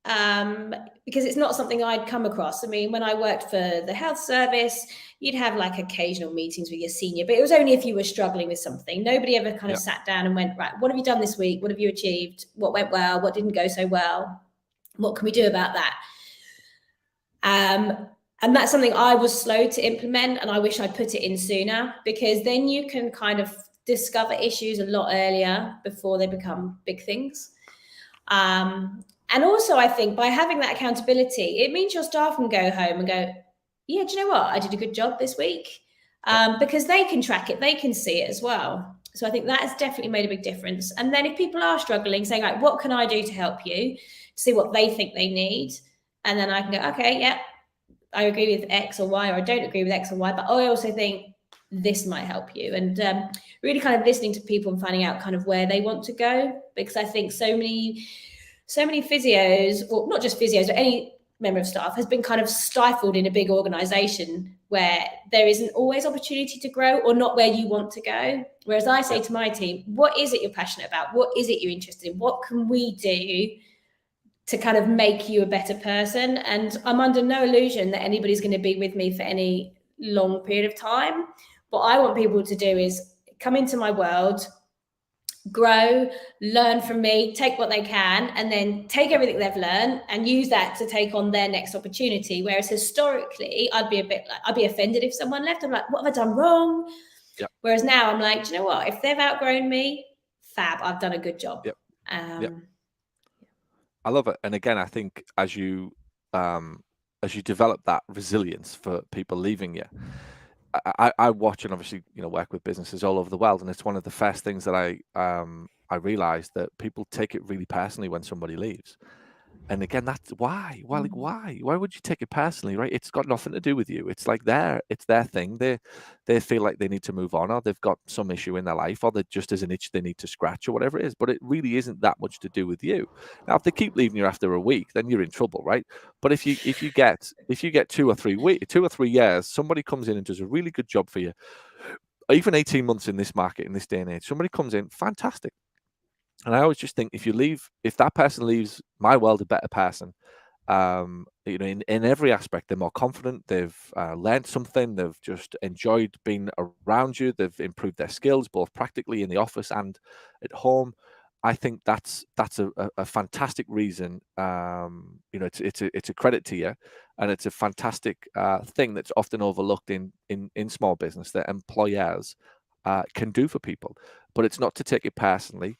because it's not something I'd come across. I mean, when I worked for the health service, you'd have like occasional meetings with your senior, but it was only if you were struggling with something. Nobody ever kind of sat down and went, right, what have you done this week? What have you achieved? What went well? What didn't go so well? What can we do about that? And that's something I was slow to implement, and I wish I'd put it in sooner, because then you can kind of discover issues a lot earlier before they become big things. And also, I think by having that accountability, it means your staff can go home and go, yeah, do you know what? I did a good job this week, because they can track it. They can see it as well. So I think that has definitely made a big difference. And then if people are struggling, saying, like, what can I do to help you? See what they think they need. And then I can go, okay, yeah, I agree with X or Y, or I don't agree with X or Y, but I also think this might help you. And really kind of listening to people and finding out kind of where they want to go, because I think so many physios, or not just physios, but any member of staff has been kind of stifled in a big organization where there isn't always opportunity to grow, or not where you want to go. Whereas I say to my team, what is it you're passionate about? What is it you're interested in? What can we do to kind of make you a better person? And I'm under no illusion that anybody's going to be with me for any long period of time. What I want people to do is come into my world, grow, learn from me, take what they can, and then take everything they've learned and use that to take on their next opportunity. Whereas historically, I'd be offended if someone left. I'm like, what have I done wrong? Yep. Whereas now I'm like, do you know what? If they've outgrown me, fab, I've done a good job. Yep. I love it. And again, I think as you develop that resilience for people leaving you, I watch and obviously, work with businesses all over the world. And it's one of the first things that I realized, that people take it really personally when somebody leaves. And again, that's why. Why would you take it personally, right? It's got nothing to do with you. It's like it's their thing. They feel like they need to move on, or they've got some issue in their life, or there just is an itch they need to scratch, or whatever it is. But it really isn't that much to do with you. Now, if they keep leaving you after a week, then you're in trouble, right? But if you get 2 or 3 years, somebody comes in and does a really good job for you, even 18 months in this market, in this day and age, somebody comes in, fantastic. And I always just think, if that person leaves my world a better person, in every aspect, they're more confident, they've learned something, they've just enjoyed being around you, they've improved their skills, both practically in the office and at home. I think that's a fantastic reason. It's a credit to you, and it's a fantastic thing that's often overlooked in small business that employers can do for people. But it's not to take it personally.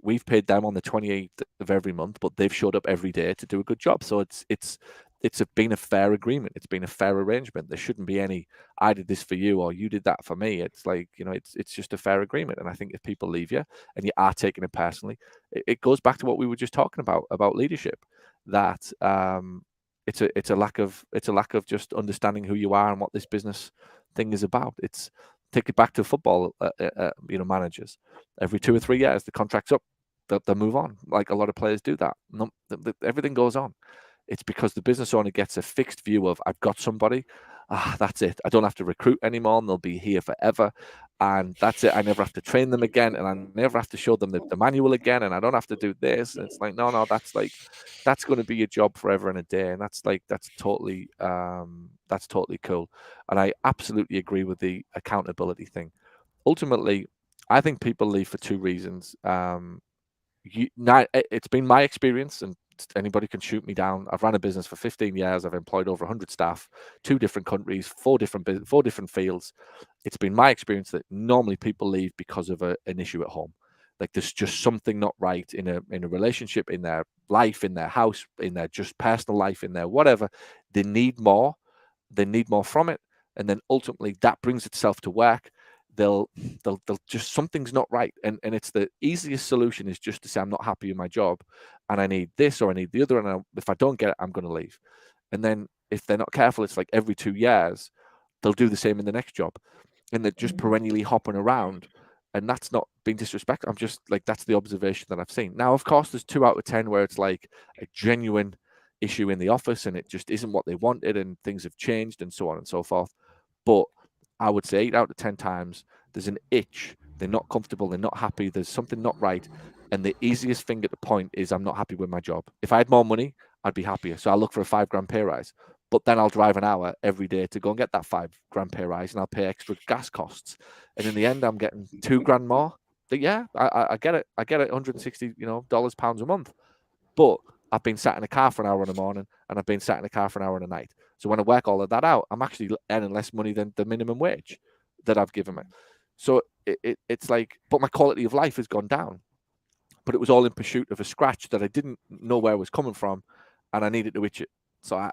We've paid them on the 28th of every month, but they've showed up every day to do a good job. So it's been a fair agreement. It's been a fair arrangement. There shouldn't be any, I did this for you or you did that for me. It's like, it's just a fair agreement. And I think if people leave you and you are taking it personally, it goes back to what we were just talking about leadership, that it's a lack of just understanding who you are and what this business thing is about. Take it back to football, managers. Every 2 or 3 years, the contract's up, they'll move on. Like a lot of players do that. No, everything goes on. It's because the business owner gets a fixed view of, I've got somebody, that's it. I don't have to recruit anymore, and they'll be here forever. And that's it. I never have to train them again, and I never have to show them the manual again, and I don't have to do this. And it's like, no, that's going to be your job forever and a day. And that's totally cool. And I absolutely agree with the accountability thing. Ultimately, I think people leave for two reasons. It's been my experience, and Anybody can shoot me down. I've run a business for 15 years. I've employed over 100 staff, 2 different countries, 4 different fields. It's been my experience that normally people leave because of an issue at home. Like there's just something not right in a relationship, in their life, in their house, in their just personal life, in their whatever. They need more. They need more from it, and then ultimately that brings itself to work. They'll just, something's not right, and it's the easiest solution is just to say I'm not happy in my job, and I need this or I need the other, and if I don't get it, I'm going to leave. And then if they're not careful, it's like every 2 years they'll do the same in the next job, and they're just perennially hopping around. And that's not being disrespectful. I'm just like, that's the observation that I've seen. Now, of course, there's 2 out of 10 where it's like a genuine issue in the office and it just isn't what they wanted and things have changed and so on and so forth. But I would say 8 out of 10 times there's an itch. They're not comfortable. They're not happy. There's something not right. And the easiest thing at the point is I'm not happy with my job. If I had more money, I'd be happier. So I'll look for a $5,000 pay rise. But then I'll drive an hour every day to go and get that $5,000 pay rise, and I'll pay extra gas costs. And in the end, I'm getting $2,000 more. But yeah, I get it. I get it. $160, dollars, pounds a month. But I've been sat in a car for an hour in the morning, and I've been sat in a car for an hour in the night. So when I work all of that out, I'm actually earning less money than the minimum wage that I've given me. So it's like, but my quality of life has gone down. But it was all in pursuit of a scratch that I didn't know where it was coming from, and I needed to itch it. So I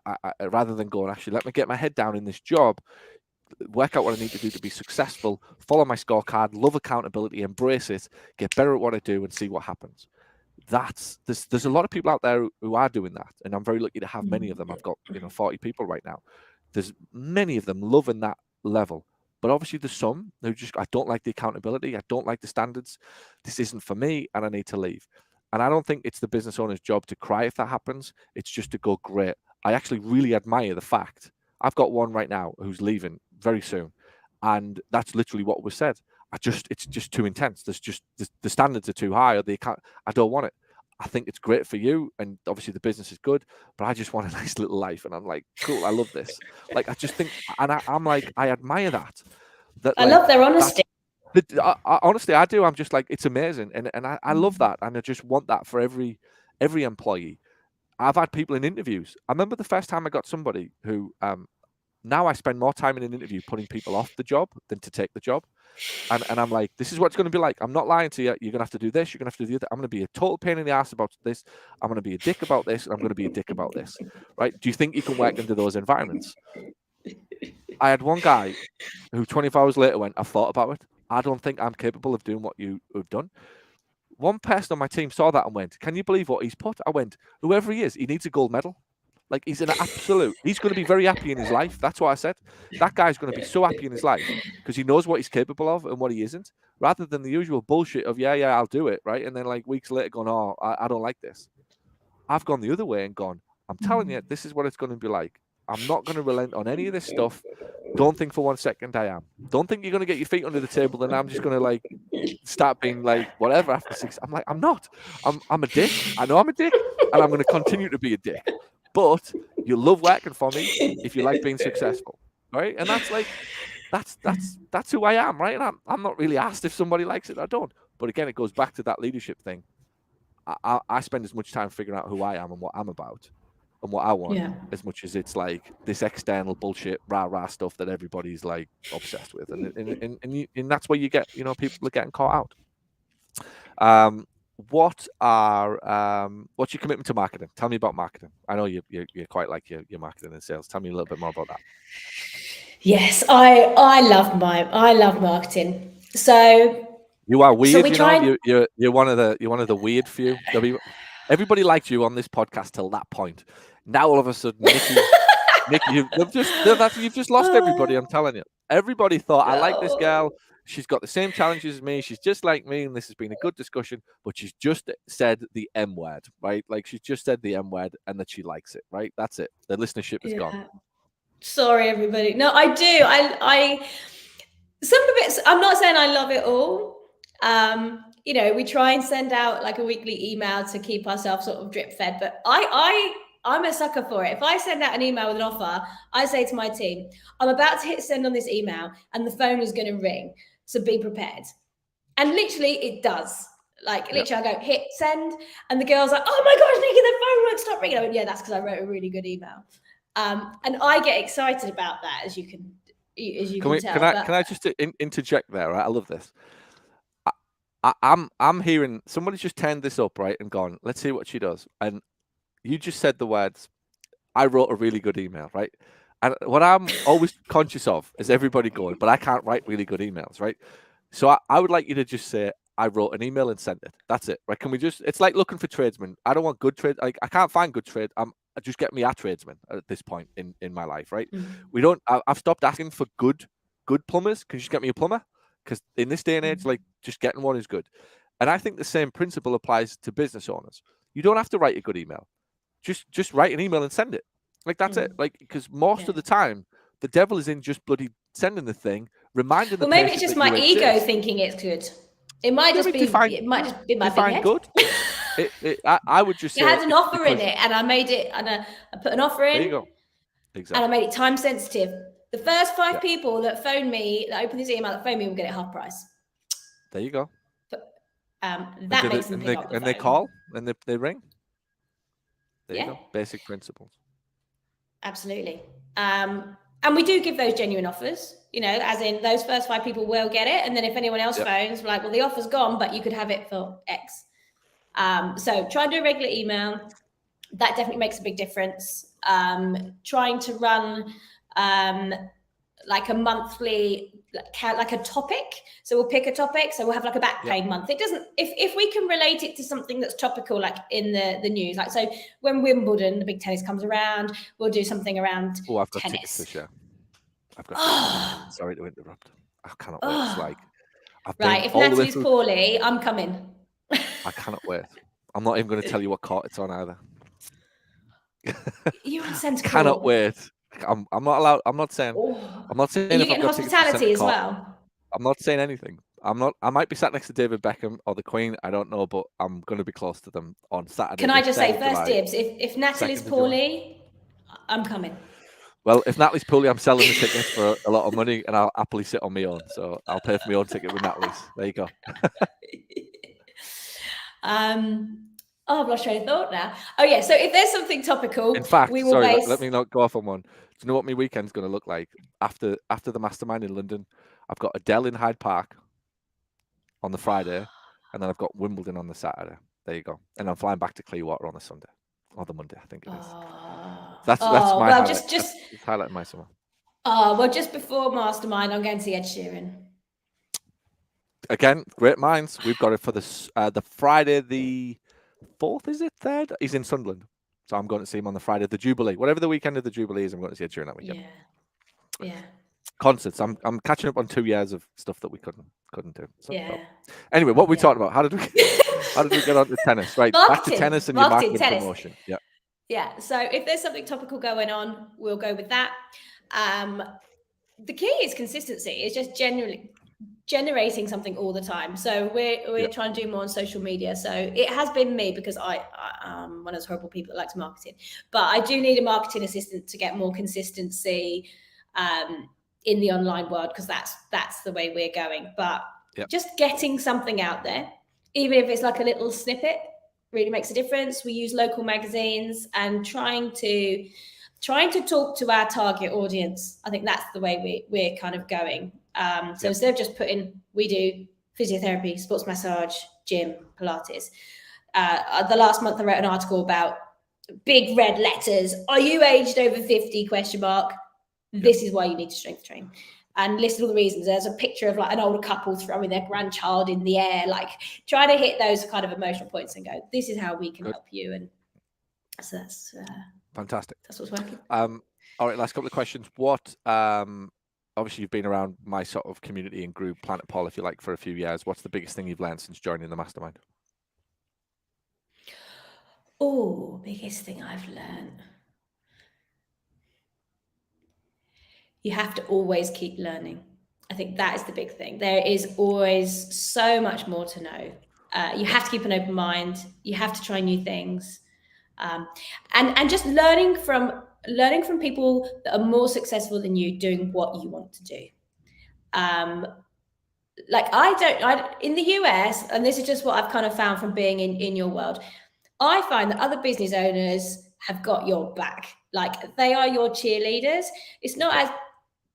rather than going, actually, let me get my head down in this job, work out what I need to do to be successful, follow my scorecard, love accountability, embrace it, get better at what I do, and see what happens. There's a lot of people out there who are doing that, and I'm very lucky to have many of them. I've got 40 people right now. There's many of them loving that level. But obviously there's some who just, I don't like the accountability, I don't like the standards, this isn't for me, and I need to leave. And I don't think it's the business owner's job to cry if that happens. It's just to go, great. I actually really admire the fact. I've got one right now who's leaving very soon. And that's literally what was said. It's just too intense. The standards are too high, or I don't want it. I think it's great for you, and obviously the business is good, but I just want a nice little life. And I'm like, cool, I love this. Like, I just think, and I'm like, I admire that. I love their honesty. Honestly, I do. I'm just like, it's amazing, and I love that, and I just want that for every employee. I've had people in interviews. I remember the first time I got somebody who, now I spend more time in an interview putting people off the job than to take the job. And I'm like, this is what it's going to be like. I'm not lying to you. You're going to have to do this. You're going to have to do that. I'm going to be a total pain in the ass about this. I'm going to be a dick about this. And I'm going to be a dick about this. Right? Do you think you can work under those environments? I had one guy who 24 hours later went, I've thought about it. I don't think I'm capable of doing what you have done. One person on my team saw that and went, can you believe what he's put? I went, whoever he is, he needs a gold medal. Like, he's an absolute, he's going to be very happy in his life. That's what I said. That guy's going to be so happy in his life because he knows what he's capable of and what he isn't, rather than the usual bullshit of, yeah, I'll do it, right? And then like weeks later going, oh, I don't like this. I've gone the other way and gone, I'm telling you, this is what it's going to be like. I'm not going to relent on any of this stuff. Don't think for 1 second I am. Don't think you're going to get your feet under the table and I'm just going to like start being like whatever after 6. I'm like, I'm not. I'm a dick. I know I'm a dick, and I'm going to continue to be a dick. But you love working for me if you like being successful, right? And that's like, that's who I am, right? And I'm not really asked if somebody likes it or don't. But again, it goes back to that leadership thing. I spend as much time figuring out who I am and what I'm about and what I want, as much as it's like this external bullshit, rah stuff that everybody's like obsessed with, and that's where you get, people are getting caught out. What's your commitment to marketing? Tell me about marketing. I know you quite like your marketing and sales. Tell me a little bit more about that. Yes, I love marketing. So you are weird. You're one of the weird few. Everybody liked you on this podcast till that point. Now all of a sudden, Nicky, you've just lost everybody. I'm telling you. Everybody thought, I like this girl. She's got the same challenges as me. She's just like me, and this has been a good discussion. But she's just said the M word, right? Like, she's just said the M word, and that she likes it, right? That's it. The listenership is gone. Sorry, everybody. No, I do. I some of it. I'm not saying I love it all. We try and send out like a weekly email to keep ourselves sort of drip fed. But I'm a sucker for it. If I send out an email with an offer, I say to my team, I'm about to hit send on this email and the phone is going to ring. So be prepared. And literally it does. Like, literally I go hit send and the girl's like, oh my gosh, Nicky, the phone not ringing. I went, yeah, that's because I wrote a really good email. And I get excited about that, as you can tell. Can I just interject there? Right? I love this. I'm hearing somebody's just turned this up, right, and gone, let's see what she does. And you just said the words, I wrote a really good email, right? And what I'm always conscious of is everybody going, but I can't write really good emails, right? So I would like you to just say, I wrote an email and send it. That's it, right? Can we just, it's like looking for tradesmen. I don't want good trade. Like, I can't find good trade. Just get me a tradesman at this point in my life, right? I've stopped asking for good plumbers. Can you just get me a plumber? Because in this day and age, like, just getting one is good. And I think the same principle applies to business owners. You don't have to write a good email. Just write an email and send it. Like, that's it. Like, because most of the time, the devil is in just bloody sending the thing, reminding the person. Well, maybe it's just my ego thinking it's good. It might just be. It might just be my big head. Good. I would just say it had an offer in it, and I made it, and I put an offer in. There you go. Exactly. And I made it time sensitive. The first 5 people that phone me, that open this email, that phone me, will get it half price. There you go. But, that makes them pick up the phone. They call and they ring. There you go. Basic principles. Absolutely. And we do give those genuine offers, as in those first 5 people will get it. And then if anyone else phones, we're like, well, the offer's gone, but you could have it for X. So try and do a regular email. That definitely makes a big difference. Trying to run like a monthly, like a topic. So we'll pick a topic. So we'll have like a back pain month. It doesn't, if we can relate it to something that's topical, like in the news, like, so when Wimbledon, the big tennis comes around, we'll do something around I've got tennis. Tickets to share. I've got sorry to interrupt. I cannot wait. It's like, if Natalie's poorly, I'm coming. I cannot wait. I'm not even going to tell you what court it's on either. You're on centre court. Cannot wait. I'm not allowed. I'm not saying. I'm not saying. Are you getting hospitality as well? I'm not saying anything. I might be sat next to David Beckham or the Queen. I don't know, but I'm going to be close to them on Saturday. Can I just say first dibs? If Natalie's poorly, I'm coming. Well, if Natalie's poorly, I'm selling the tickets for a lot of money, and I'll happily sit on my own. So I'll pay for my own ticket with Natalie's. There you go. I've lost train of thought now. Oh yeah, so if there's something topical, in fact, let me not go off on one. Do you know what my weekend's going to look like after the mastermind in London? I've got Adele in Hyde Park on the Friday, and then I've got Wimbledon on the Saturday. There you go. And I'm flying back to Clearwater on the Sunday or the Monday, I think it is. That's my highlight. That's highlight of my summer. Just before mastermind, I'm going to see Ed Sheeran. Again, great minds. We've got it for the Friday the 4th, is it? 3rd? He's in Sunderland. So I'm going to see him on the Friday, the Jubilee. Whatever the weekend of the Jubilee is, I'm going to see Ed Sheeran that weekend. Yeah. Concerts. I'm catching up on 2 years of stuff that we couldn't do. So, anyway, what we talked about? How did we get on to tennis? Right, back to tennis and your marketing promotion. Yeah. Yeah. So if there's something topical going on, we'll go with that. The key is consistency. It's just generally generating something all the time. So we're trying to do more on social media. So it has been me, because I'm one of those horrible people that likes marketing, but I do need a marketing assistant to get more consistency in the online world, because that's the way we're going. But just getting something out there, even if it's like a little snippet, really makes a difference. We use local magazines and trying to talk to our target audience. I think that's the way we're kind of going. So instead of just we do physiotherapy, sports massage, gym, Pilates. The last month I wrote an article about big red letters, are you aged over 50? ? This is why you need to strength train, and listed all the reasons. There's a picture of like an older couple throwing their grandchild in the air, like trying to hit those kind of emotional points and go, this is how we can help you. And so that's fantastic. That's what's working. All right, last couple of questions. What obviously you've been around my sort of community and group, Planet Paul, if you like, for a few years. What's the biggest thing you've learned since joining the mastermind? Biggest thing I've learned. You have to always keep learning. I think that is the big thing. There is always so much more to know. You have to keep an open mind. You have to try new things. And just learning from people that are more successful than you doing what you want to do. In the US, and this is just what I've kind of found from being in your world, I find that other business owners have got your back. Like, they are your cheerleaders. It's not as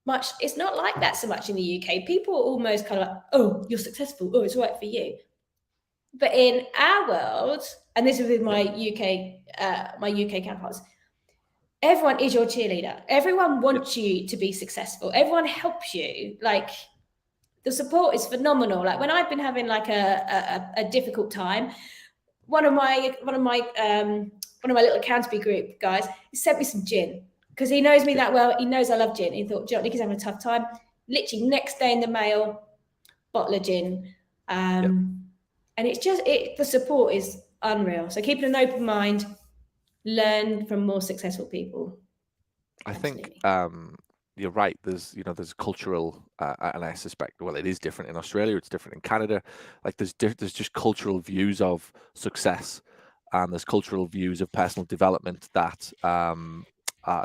much, it's not like that so much in the UK. People are almost kind of like, oh, you're successful, oh, it's right for you. But in our world, and this is with my UK counterparts, everyone is your cheerleader. Everyone wants you to be successful. Everyone helps you. Like, the support is phenomenal. Like, when I've been having like a difficult time, one of my little Canterbury group guys, he sent me some gin because he knows me that well. He knows I love gin. He thought, Nicky's having a tough time. Literally next day in the mail, bottle of gin. And it's just, the support is unreal. So keeping an open mind, learn from more successful people. Absolutely. I think you're right. There's cultural, and I suspect, well, it is different in Australia. It's different in Canada. Like, there's just cultural views of success, and there's cultural views of personal development that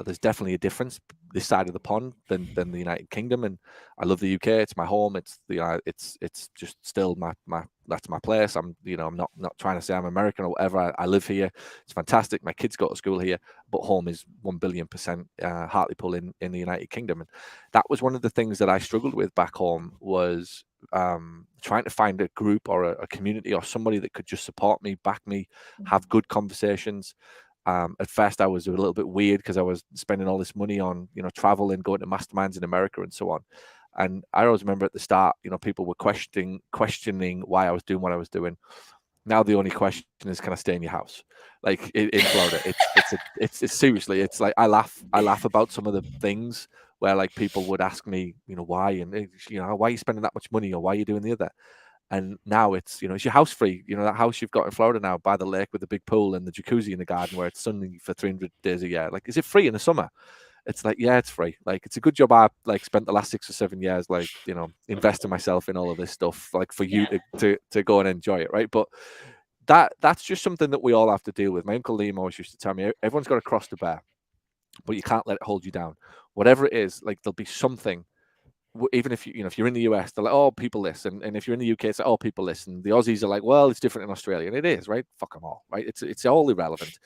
there's definitely a difference this side of the pond than the United Kingdom. And I love the UK. It's my home. It's it's just still my that's my place. I'm I'm not trying to say I'm American or whatever. I live here. It's fantastic. My kids go to school here, but home is 1,000,000,000% Hartlepool in the United Kingdom. And that was one of the things that I struggled with back home, was trying to find a group or a community or somebody that could just support me, back me, have good conversations. At first I was a little bit weird because I was spending all this money on, travel and going to masterminds in America and so on. And I always remember at the start, people were questioning why I was doing what I was doing. Now the only question is, can I stay in your house? Like, in Florida, it's seriously, it's like I laugh about some of the things where, like, people would ask me, why, and why are you spending that much money, or why are you doing the other? And now it's, is your house free? That house you've got in Florida now by the lake with the big pool and the jacuzzi in the garden where it's sunny for 300 days a year. Like, is it free in the summer? It's like, yeah, it's free. Like, it's a good job I spent the last 6 or 7 years, investing myself in all of this stuff, like, for you to go and enjoy it. Right. But that's just something that we all have to deal with. My Uncle Liam always used to tell me, everyone's got to cross the bear, but you can't let it hold you down. Whatever it is, like, there'll be something. Even if if you're in the US, they're like, oh, people this, and if you're in the UK, it's like, oh, people this, and the Aussies are like, well, it's different in Australia, and it is, right? Fuck them all, right? It's all irrelevant.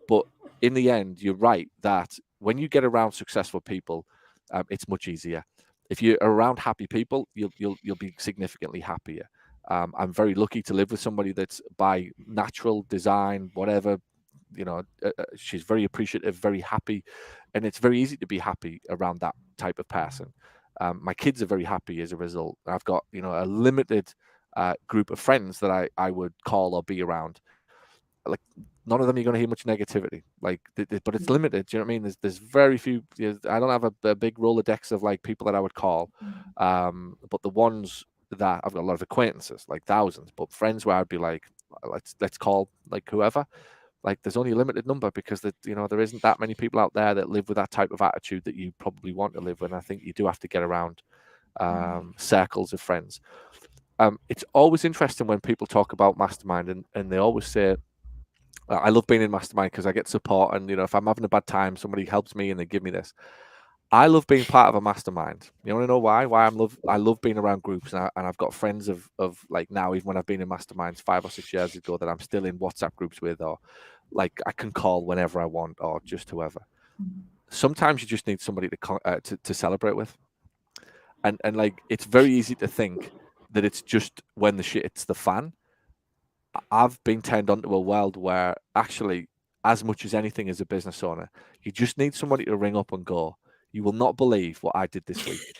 But in the end, you're right that when you get around successful people, it's much easier. If you're around happy people, you'll be significantly happier. I'm very lucky to live with somebody that's, by natural design, whatever, she's very appreciative, very happy, and it's very easy to be happy around that type of person. My kids are very happy as a result. I've got, a limited group of friends that I would call or be around. Like, none of them you're going to hear much negativity, like, but it's limited. Do you know what I mean? There's very few. I don't have a big Rolodex of, like, people that I would call, but the ones that I've got a lot of acquaintances, like thousands, but friends where I'd be like, let's call, like, whoever. Like, there's only a limited number because there isn't that many people out there that live with that type of attitude that you probably want to live with. And I think you do have to get around circles of friends. It's always interesting when people talk about mastermind, and they always say, I love being in mastermind because I get support, and if I'm having a bad time, somebody helps me and they give me this. I love being part of a mastermind. You want to know why? I love being around groups, and I've got friends of like, now, even when I've been in masterminds 5 or 6 years ago, that I'm still in WhatsApp groups with, or, like, I can call whenever I want, or just whoever. Sometimes you just need somebody to celebrate with, and like, it's very easy to think that it's just when the shit hits the fan. I've been turned onto a world where, actually, as much as anything as a business owner, you just need somebody to ring up and go, you will not believe what I did this week.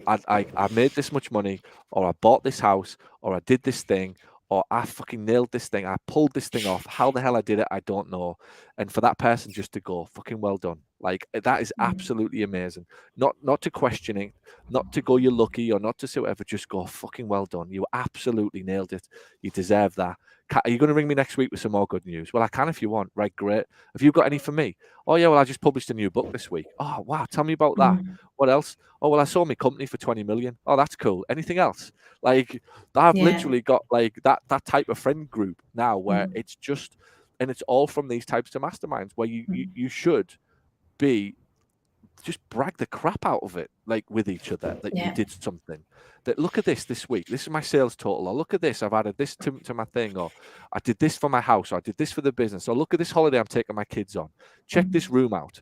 I made this much money, or I bought this house, or I did this thing, or I fucking nailed this thing. I pulled this thing off. How the hell I did it, I don't know. And for that person just to go, fucking well done. Like, that is absolutely amazing. Not to question it, not to go, you're lucky, or not to say whatever, just go, fucking well done. You absolutely nailed it. You deserve that. Are you going to ring me next week with some more good news? Well, I can if you want. Right, great. Have you got any for me? Oh, yeah, well, I just published a new book this week. Oh, wow, tell me about that. What else? Oh, well, I sold my company for 20 million. Oh, that's cool. Anything else? Like, I've literally got, like, that type of friend group now where it's just, and it's all from these types of masterminds where you should be just brag the crap out of it, like with each other, that you did something. That look at this week. This is my sales total. Or look at this. I've added this to my thing. Or I did this for my house. Or I did this for the business. Or look at this holiday I'm taking my kids on. Check this room out.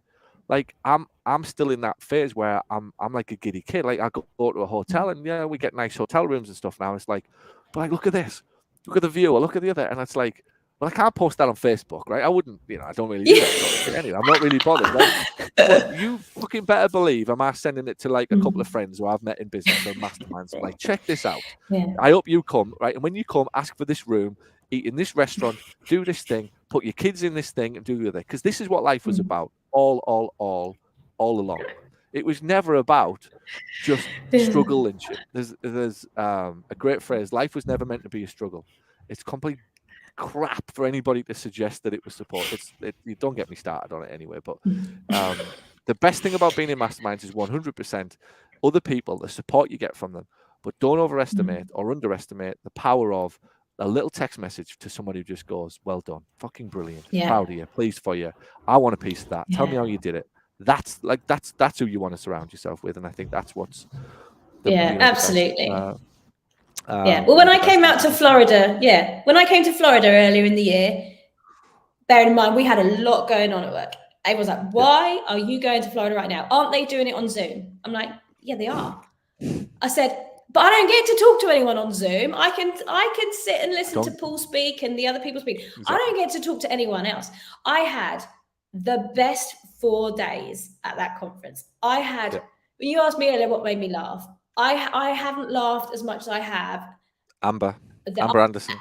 Like I'm still in that phase where I'm like a giddy kid. Like I go to a hotel and yeah, we get nice hotel rooms and stuff now. It's like, but like look at this. Look at the view. Or look at the other. And it's like, well, I can't post that on Facebook, right? I wouldn't, I don't really do that sort of thing anyway. I'm not really bothered, right? But you fucking better believe I'm sending it to like a couple of friends who I've met in business or masterminds. I'm like, check this out. I hope you come, right? And when you come, ask for this room, eat in this restaurant, do this thing, put your kids in this thing and do the other. Because this is what life was about all along. It was never about just struggle and shit. There's a great phrase, life was never meant to be a struggle. It's complete crap for anybody to suggest that it was support. You don't get me started on it anyway. But the best thing about being in masterminds is 100% other people, the support you get from them. But don't overestimate or underestimate the power of a little text message to somebody who just goes, "Well done, fucking brilliant, proud of you, pleased for you. I want a piece of that. Tell me how you did it." That's who you want to surround yourself with, and I think that's what's absolutely. Well, when I came out to Florida, when I came to Florida earlier in the year, bearing in mind we had a lot going on at work. I was like, why are you going to Florida right now? Aren't they doing it on Zoom? I'm like, yeah, they are. I said, but I don't get to talk to anyone on Zoom. I can sit and listen to Paul speak and the other people speak. Exactly. I don't get to talk to anyone else. I had the best 4 days at that conference. I had, when you asked me earlier what made me laugh, I haven't laughed as much as I have. Amber Anderson.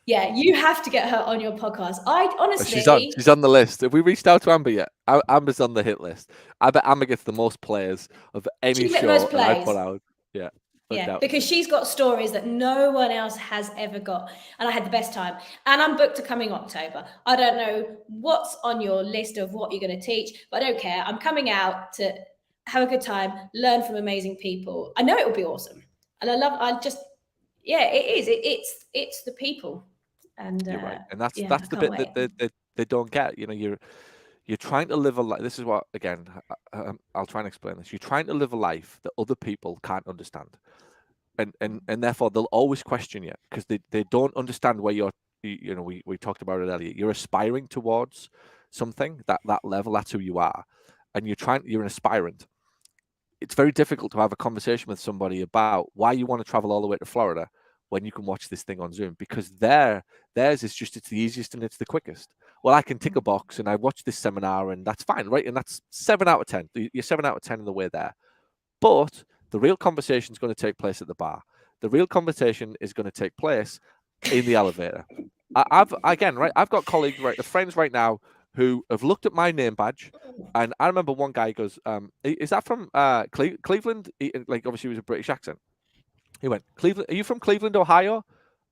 Yeah, you have to get her on your podcast. I honestly, she's on the list. Have we reached out to Amber yet? Amber's on the hit list. I bet Amber gets the most players of any show I put out. Yeah, because she's got stories that no one else has ever got, and I had the best time. And I'm booked to coming October. I don't know what's on your list of what you're going to teach, but I don't care. I'm coming out to have a good time, learn from amazing people. I know it will be awesome, and it's the people. And you're right, and that's the bit that they don't get. You're trying to live a life. This is what, again, I'll try and explain this. You're trying to live a life that other people can't understand, and therefore they'll always question you because they don't understand where you're. We talked about it earlier. You're aspiring towards something that level. That's who you are, and you're an aspirant. It's very difficult to have a conversation with somebody about why you want to travel all the way to Florida when you can watch this thing on Zoom, because theirs is just, it's the easiest and it's the quickest. Well, I can tick a box and I watch this seminar and that's fine, right? And that's 7 out of 10. You're 7 out of 10 on the way there. But the real conversation is going to take place at the bar. The real conversation is going to take place in the elevator. I've got colleagues, friends right now who have looked at my name badge, and I remember one guy goes, "Is that from Cleveland?" Like, obviously, it was a British accent. He went, "Cleveland? Are you from Cleveland, Ohio,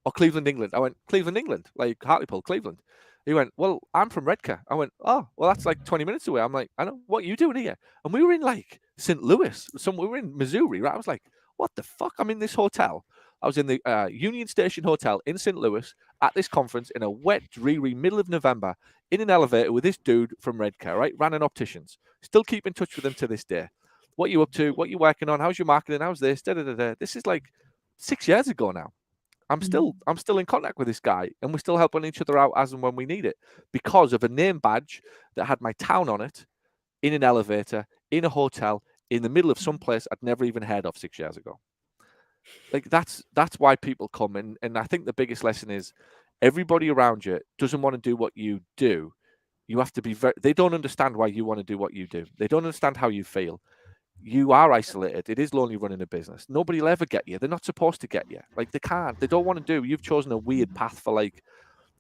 or Cleveland, England?" I went, "Cleveland, England, like Hartlepool, Cleveland." He went, "Well, I'm from Redcar." I went, "Oh, well, that's like 20 minutes away." I'm like, "I know, what are you doing here?" And we were in like St. Louis, we were in Missouri, right? I was like, "What the fuck?" I'm in this hotel. I was in the Union Station Hotel in St. Louis at this conference in a wet, dreary middle of November in an elevator with this dude from Redcar, right? Ran an opticians. Still keep in touch with him to this day. What are you up to? What are you working on? How's your marketing? How's this? This is like 6 years ago now. I'm still in contact with this guy, and we're still helping each other out as and when we need it because of a name badge that had my town on it, in an elevator, in a hotel, in the middle of some place I'd never even heard of 6 years ago. Like that's why people come, and I think the biggest lesson is everybody around you doesn't want to do what you do. You have to be they don't understand why you want to do what you do. They don't understand how you feel. You are isolated. It is lonely running a business. Nobody will ever get you. They're not supposed to get you. Like, they can't. They don't want to do. You've chosen a weird path for like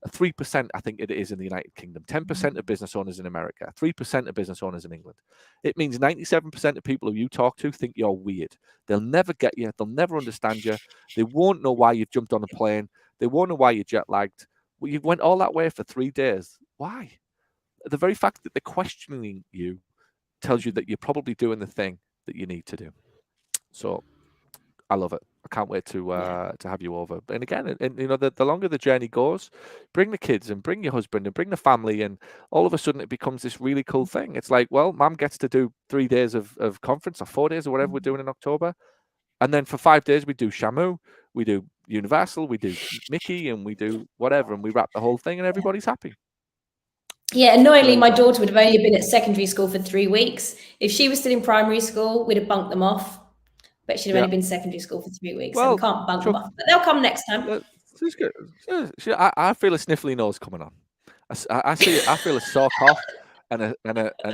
3%, I think it is in the United Kingdom, 10% of business owners in America, 3% of business owners in England. It means 97% of people who you talk to think you're weird. They'll never get you. They'll never understand you. They won't know why you've jumped on a plane. They won't know why you're jet lagged. Well, you went all that way for 3 days. Why? The very fact that they're questioning you tells you that you're probably doing the thing that you need to do. So I love it. I can't wait to have you over. And again, and you know, the longer the journey goes, bring the kids and bring your husband and bring the family, and all of a sudden it becomes this really cool thing. It's like, well, mum gets to do 3 days of conference, or 4 days, or whatever we're doing in October, and then for 5 days we do Shamu, we do Universal, we do Mickey, and we do whatever, and we wrap the whole thing, and everybody's happy. Yeah, annoyingly, my daughter would have only been at secondary school for 3 weeks. If she was still in primary school, we'd have bunked them off. But she'd have only been secondary school for 3 weeks, so we can't bunk them off. But they'll come next time. She's good. I feel a sniffly nose coming on. I feel a sore cough and a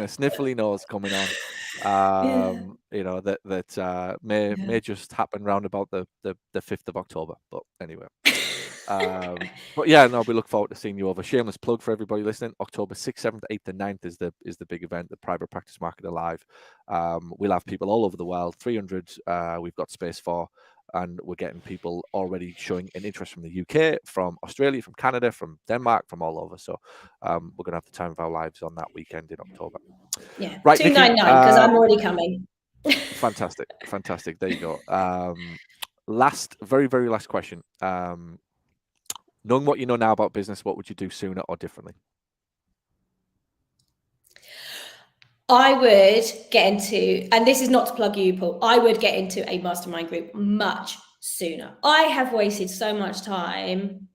sniffly nose coming on. You know, that may just happen round about the 5th of October. But anyway. But yeah, no, we look forward to seeing you over. Shameless plug for everybody listening. October 6th, 7th, 8th, and 9th is the big event, the Private Practice Market Alive. We'll have people all over the world, 300 we've got space for, and we're getting people already showing an interest from the UK, from Australia, from Canada, from Denmark, from all over. So we're going to have the time of our lives on that weekend in October. Yeah, right, 299, because I'm already coming. Fantastic. There you go. Very, very last question. Knowing what you know now about business, what would you do sooner or differently? I would get into, and this is not to plug you, Paul, I would get into a mastermind group much sooner. I have wasted so much time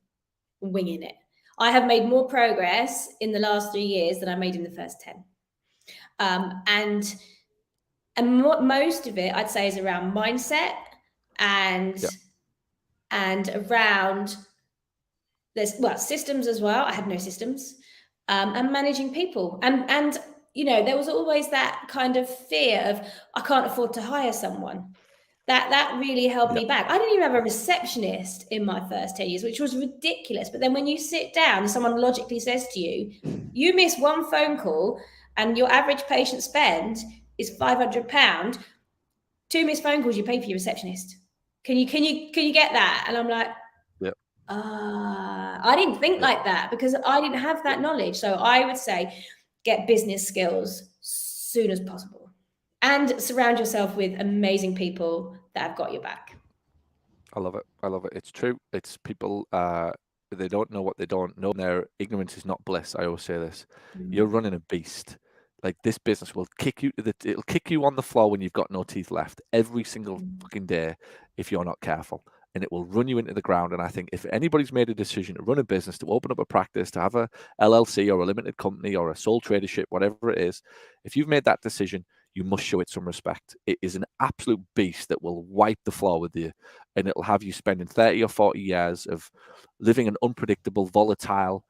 winging it. I have made more progress in the last 3 years than I made in the first 10. And most of it, I'd say, is around mindset and around systems as well. I had no systems, and managing people. And you know, there was always that kind of fear of, I can't afford to hire someone. That really held me back. I didn't even have a receptionist in my first 10 years, which was ridiculous. But then when you sit down and someone logically says to you, you miss one phone call and your average patient spend is £500, 2 missed phone calls, you pay for your receptionist. Can you get that? And I'm like, I didn't think like that, because I didn't have that knowledge. So I would say, get business skills as soon as possible, and surround yourself with amazing people that have got your back. I love it. It's true. It's people, they don't know what they don't know. Their ignorance is not bliss. I always say this. You're running a beast. Like, this business will it'll kick you on the floor when you've got no teeth left every single fucking day if you're not careful. And it will run you into the ground. And I think if anybody's made a decision to run a business, to open up a practice, to have a LLC or a limited company or a sole tradership, whatever it is, if you've made that decision, you must show it some respect. It is an absolute beast that will wipe the floor with you, and it'll have you spending 30 or 40 years of living an unpredictable, volatile,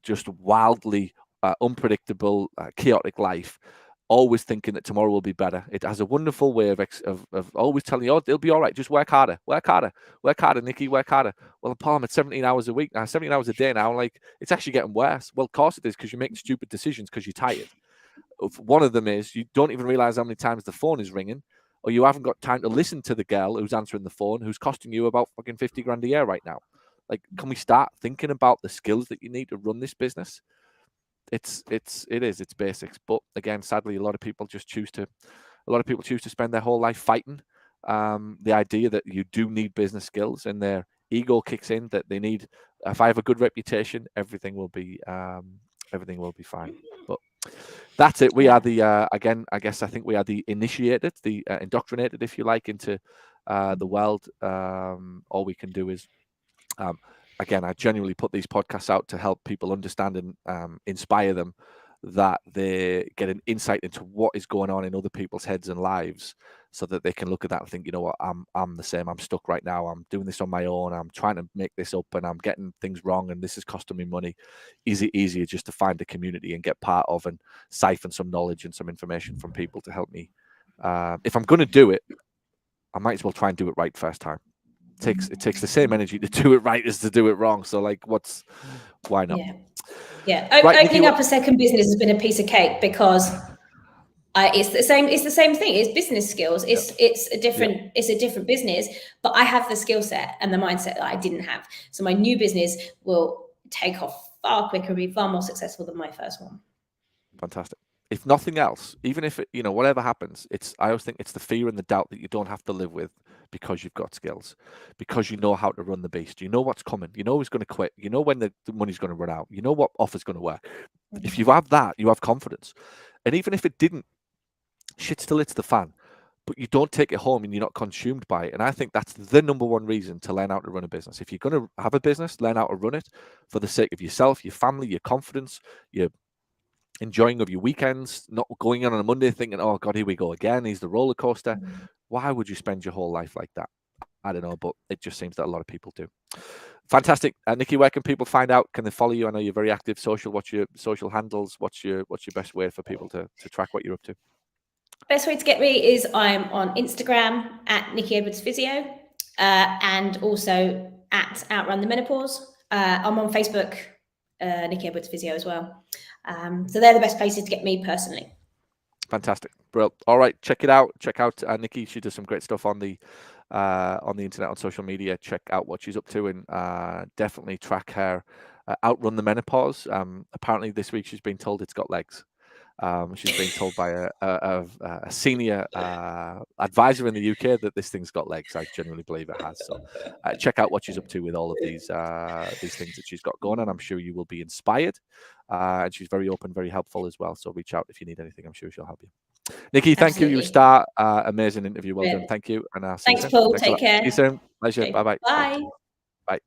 just wildly unpredictable, chaotic life, always thinking that tomorrow will be better. It has a wonderful way of always telling you, oh, it'll be all right. Just work harder, Nicky, work harder. Well, Paul, I'm at 17 hours a week now, 17 hours a day now. I'm like, it's actually getting worse. Well, of course it is, because you're making stupid decisions because you're tired. One of them is you don't even realize how many times the phone is ringing, or you haven't got time to listen to the girl who's answering the phone, who's costing you about fucking 50 grand a year right now. Like, can we start thinking about the skills that you need to run this business? It's basics. But again, sadly, a lot of people choose to spend their whole life fighting the idea that you do need business skills, and their ego kicks in that they need, if I have a good reputation, everything will be fine. But that's it. We are the I think we are the initiated, the indoctrinated, if you like, into the world. All we can do is again, I genuinely put these podcasts out to help people understand and inspire them, that they get an insight into what is going on in other people's heads and lives, so that they can look at that and think, you know what, I'm the same. I'm stuck right now. I'm doing this on my own. I'm trying to make this up, and I'm getting things wrong, and this is costing me money. Is it easier just to find a community and get part of, and siphon some knowledge and some information from people to help me? If I'm going to do it, I might as well try and do it right first time. It takes the same energy to do it right as to do it wrong. So, like, why not? Yeah. Opening up a second business has been a piece of cake, because it's the same thing. It's business skills. It's a different business, but I have the skill set and the mindset that I didn't have. So my new business will take off far quicker, be far more successful than my first one. Fantastic. If nothing else, even if it, whatever happens, I always think it's the fear and the doubt that you don't have to live with because you've got skills, because you know how to run the beast. You know what's coming. You know who's going to quit. You know when the money's going to run out. You know what offer's going to work. If you have that, you have confidence. And even if it didn't, shit still hits the fan, but you don't take it home and you're not consumed by it. And I think that's the number one reason to learn how to run a business. If you're going to have a business, learn how to run it for the sake of yourself, your family, your confidence, your enjoying of your weekends, not going on a Monday thinking, oh God, here we go again. He's the roller coaster. Why would you spend your whole life like that? I don't know, but it just seems that a lot of people do. Fantastic. Nicky, where can people find out? Can they follow you? I know you're very active social. What's your social handles? What's your best way for people to track what you're up to? Best way to get me is I'm on Instagram at Nicky Edwards Physio, and also at Outrun the Menopause. I'm on Facebook, Nicky Edwards Physio as well. So they're the best places to get me personally. Fantastic. Brilliant. All right, check it out. Check out Nicky. She does some great stuff on the internet, on social media. Check out what she's up to, and definitely track her Outrun the Menopause. Apparently this week she's been told it's got legs. She's been told by a senior advisor in the UK that this thing's got legs. I genuinely believe it has. So check out what she's up to with all of these things that she's got going on. I'm sure you will be inspired. And she's very open, very helpful as well. So reach out if you need anything. I'm sure she'll help you. Nicky, thank you. You're a star. Amazing interview. Well done. Thank you. And I'll see you soon. Paul. Take care. See you soon. Pleasure. Okay. Bye-bye. Bye. Bye.